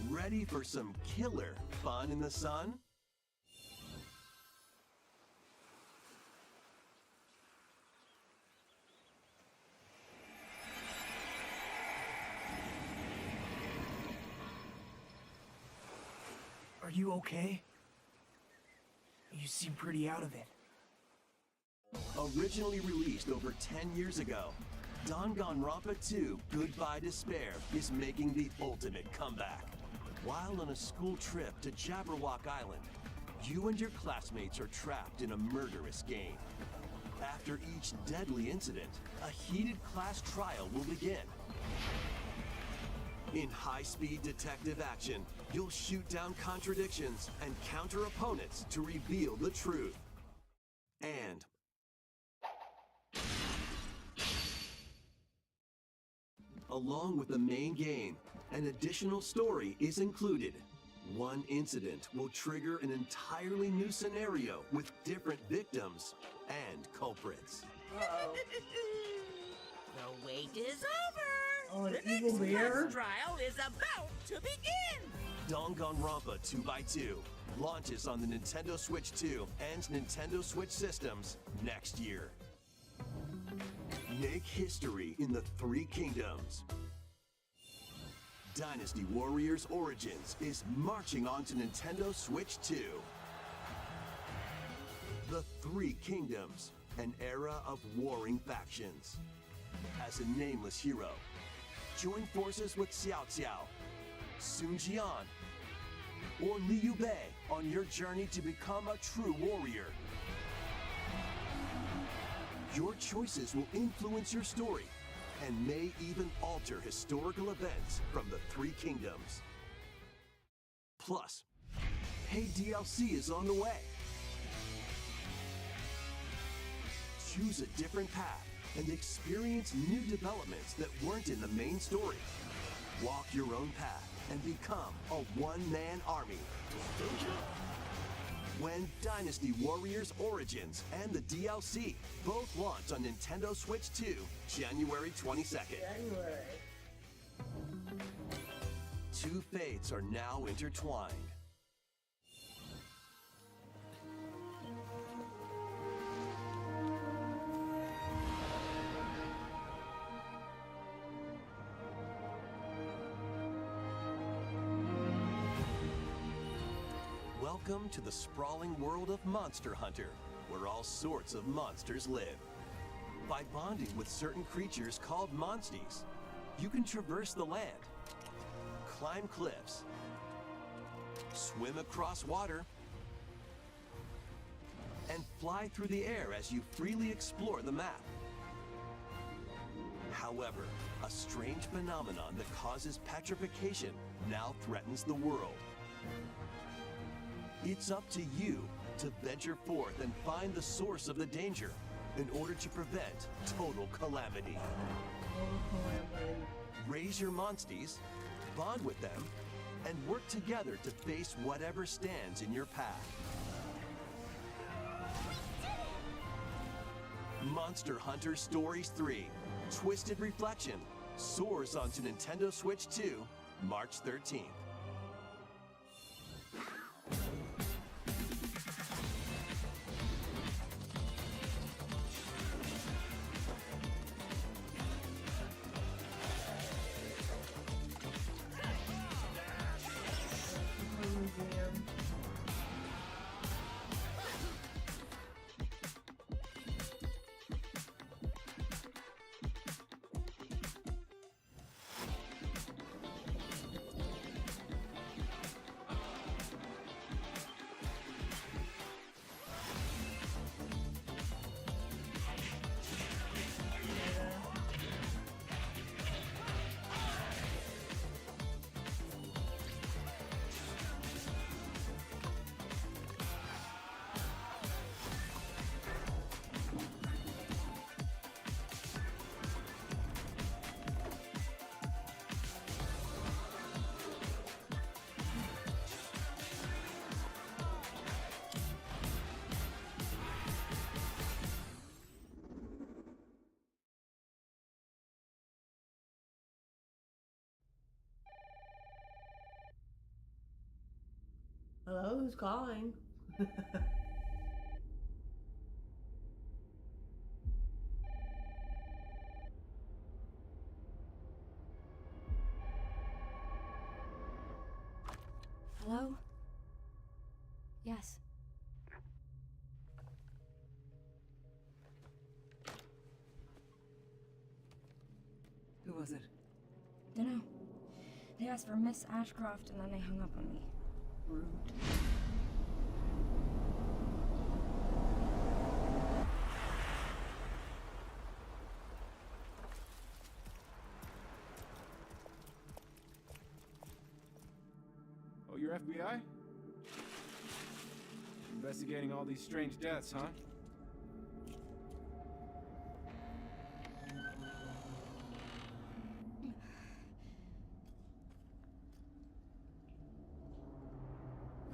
Ready for some killer fun in the sun? Are you okay? You seem pretty out of it. Originally released over 10 years ago, Danganronpa 2 Goodbye Despair is making the ultimate comeback. While on a school trip to Jabberwock Island, you and your classmates are trapped in a murderous game. After each deadly incident, a heated class trial will begin. In high-speed detective action, you'll shoot down contradictions and counter opponents to reveal the truth. And along with the main game, an additional story is included. One incident will trigger an entirely new scenario with different victims and culprits. Uh-oh. The wait is over. Oh, an the evil next bear? class trial is about to begin. Danganronpa 2x2 launches on the Nintendo Switch 2 and Nintendo Switch systems next year. Make history in the 3 kingdoms. Dynasty Warriors Origins is marching on to Nintendo Switch 2. The 3 Kingdoms, an era of warring factions. As a nameless hero, join forces with Xiao Xiao, Sun Jian, or Liu Bei on your journey to become a true warrior. Your choices will influence your story and may even alter historical events from the 3 kingdoms. Plus, paid DLC is on the way. Choose a different path and experience new developments that weren't in the main story. Walk your own path and become a one-man army. When Dynasty Warriors Origins and the DLC both launch on Nintendo Switch 2, January 22nd. January. 2 fates are now intertwined. Welcome to the sprawling world of Monster Hunter, where all sorts of monsters live. By bonding with certain creatures called monsties, you can traverse the land, climb cliffs, swim across water, and fly through the air as you freely explore the map. However, a strange phenomenon that causes petrification now threatens the world. It's up to you to venture forth and find the source of the danger in order to prevent total calamity. Raise your monsties, bond with them, and work together to face whatever stands in your path. Monster Hunter Stories 3: Twisted Reflection soars onto Nintendo Switch 2, March 13th. Hello, who's calling? Hello? Yes. Who was it? Dunno. They asked for Miss Ashcroft and then they hung up on me. Rude. Oh, you're FBI? Investigating all these strange deaths, huh?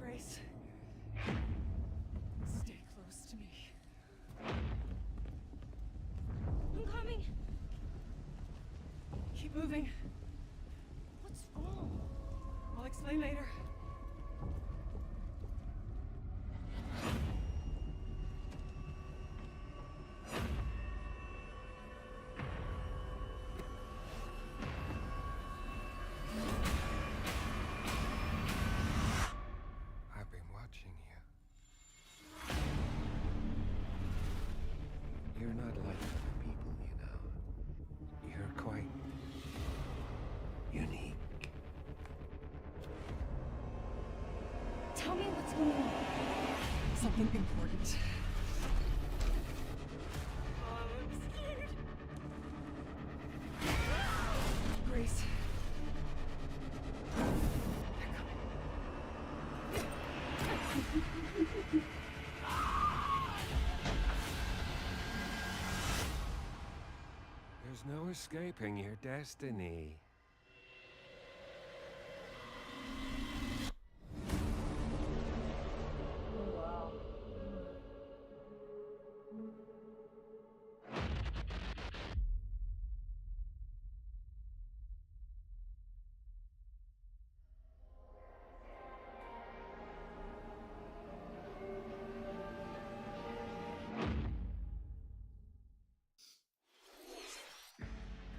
Grace. Stay close to me. I'm coming! Keep moving. What's wrong? I'll explain later. I've been watching you. You're not like other people, you know. You're quite unique. Tell me what's going on. Something important. I'm scared. Grace. There's no escaping your destiny. Wow.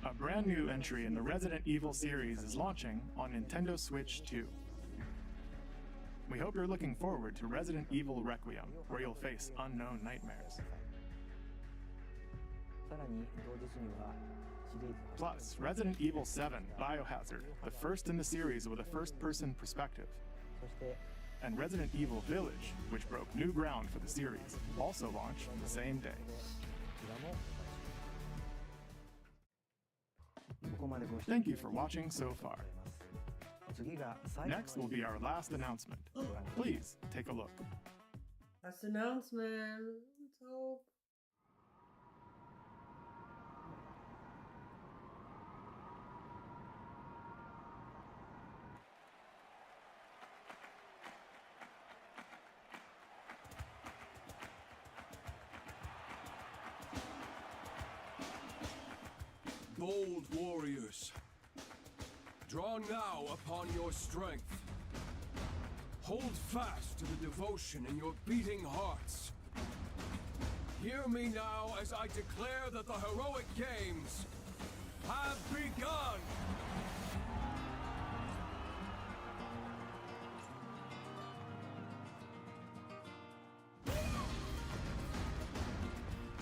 A brand new entry in the Resident Evil series is launching on Nintendo Switch 2. We hope you're looking forward to Resident Evil Requiem, where you'll face unknown nightmares. Plus, Resident Evil 7 Biohazard, the first in the series with a first-person perspective. And Resident Evil Village, which broke new ground for the series, also launched the same day. Thank you for watching so far. Next will be our last announcement. Please take a look. Last announcement. Let's hope. Bold warriors, draw now upon your strength. Hold fast to the devotion in your beating hearts. Hear me now as I declare that the heroic games have begun!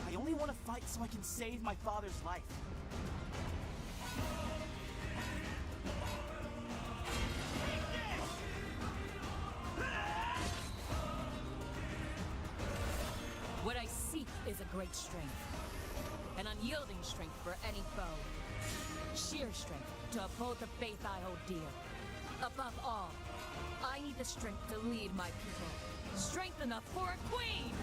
I only want to fight so I can save my father's life. What I seek is a great strength. An unyielding strength for any foe. Sheer strength to uphold the faith I hold dear. Above all, I need the strength to lead my people. Strength enough for a queen!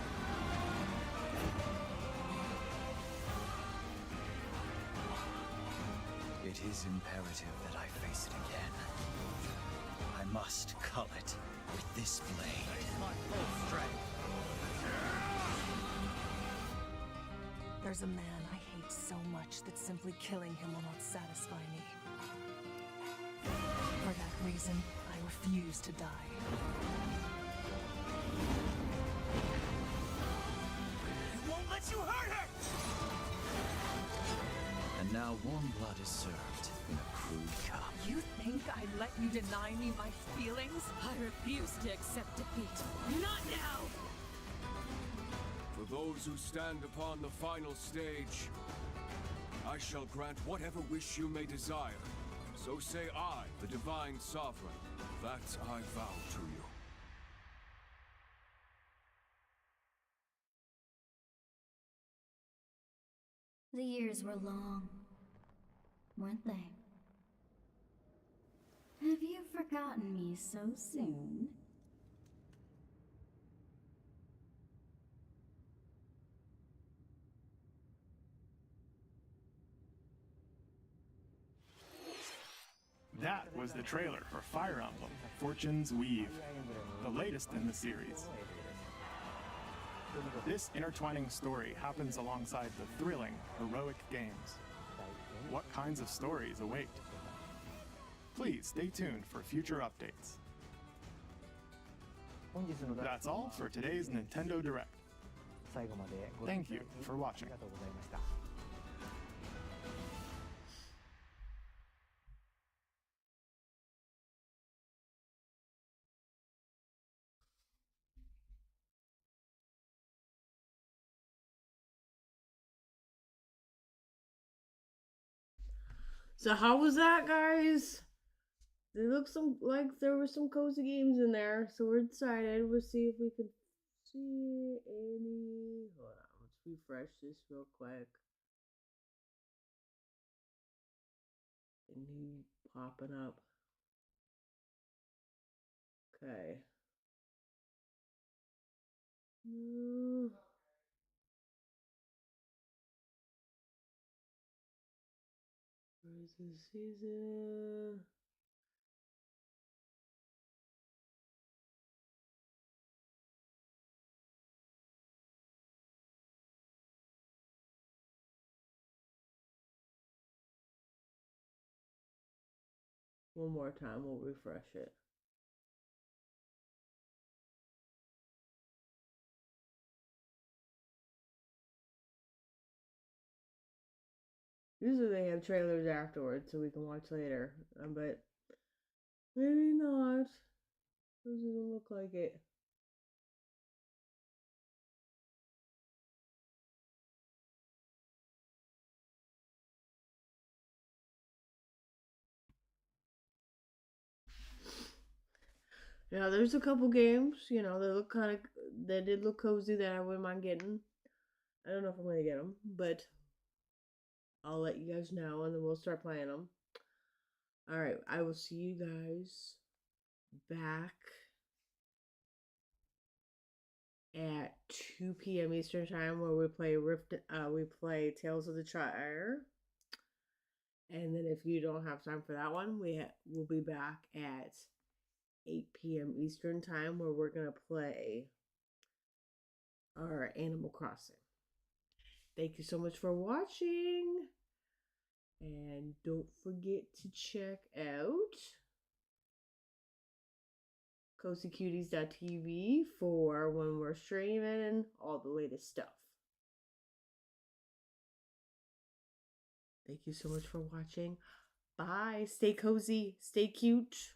It is imperative that I face it again. I must cull it with this blade. My full strength. There's a man I hate so much that simply killing him will not satisfy me. For that reason, I refuse to die. you hurt her! And now warm blood is served in a crude cup. You think I let you deny me my feelings? I refuse to accept defeat. Not now! For those who stand upon the final stage, I shall grant whatever wish you may desire. So say I, the Divine Sovereign, that I vow to you. The years were long, weren't they? Have you forgotten me so soon? That was the trailer for Fire Emblem Fortune's Weave, the latest in the series. This intertwining story happens alongside the thrilling, heroic games. What kinds of stories await? Please stay tuned for future updates. That's all for today's Nintendo Direct. Thank you for watching. So how was that, guys? It looks like there were some cozy games in there, so we're excited. We'll see if we can see any. Hold on, let's refresh this real quick. Any popping up? Okay. Where's the season? One more time, we'll refresh it. Usually they have trailers afterwards so we can watch later, but maybe not. This doesn't look like it. Yeah, there's a couple games, they look they did look cozy that I wouldn't mind getting. I don't know if I'm going to get them, but I'll let you guys know and then we'll start playing them. Alright, I will see you guys back at 2 p.m. Eastern Time where we play Tales of the Shire. And then if you don't have time for that one, we'll be back at 8 p.m. Eastern Time where we're going to play our Animal Crossing. Thank you so much for watching. And don't forget to check out cozycuties.tv for when we're streaming and all the latest stuff. Thank you so much for watching. Bye. Stay cozy. Stay cute.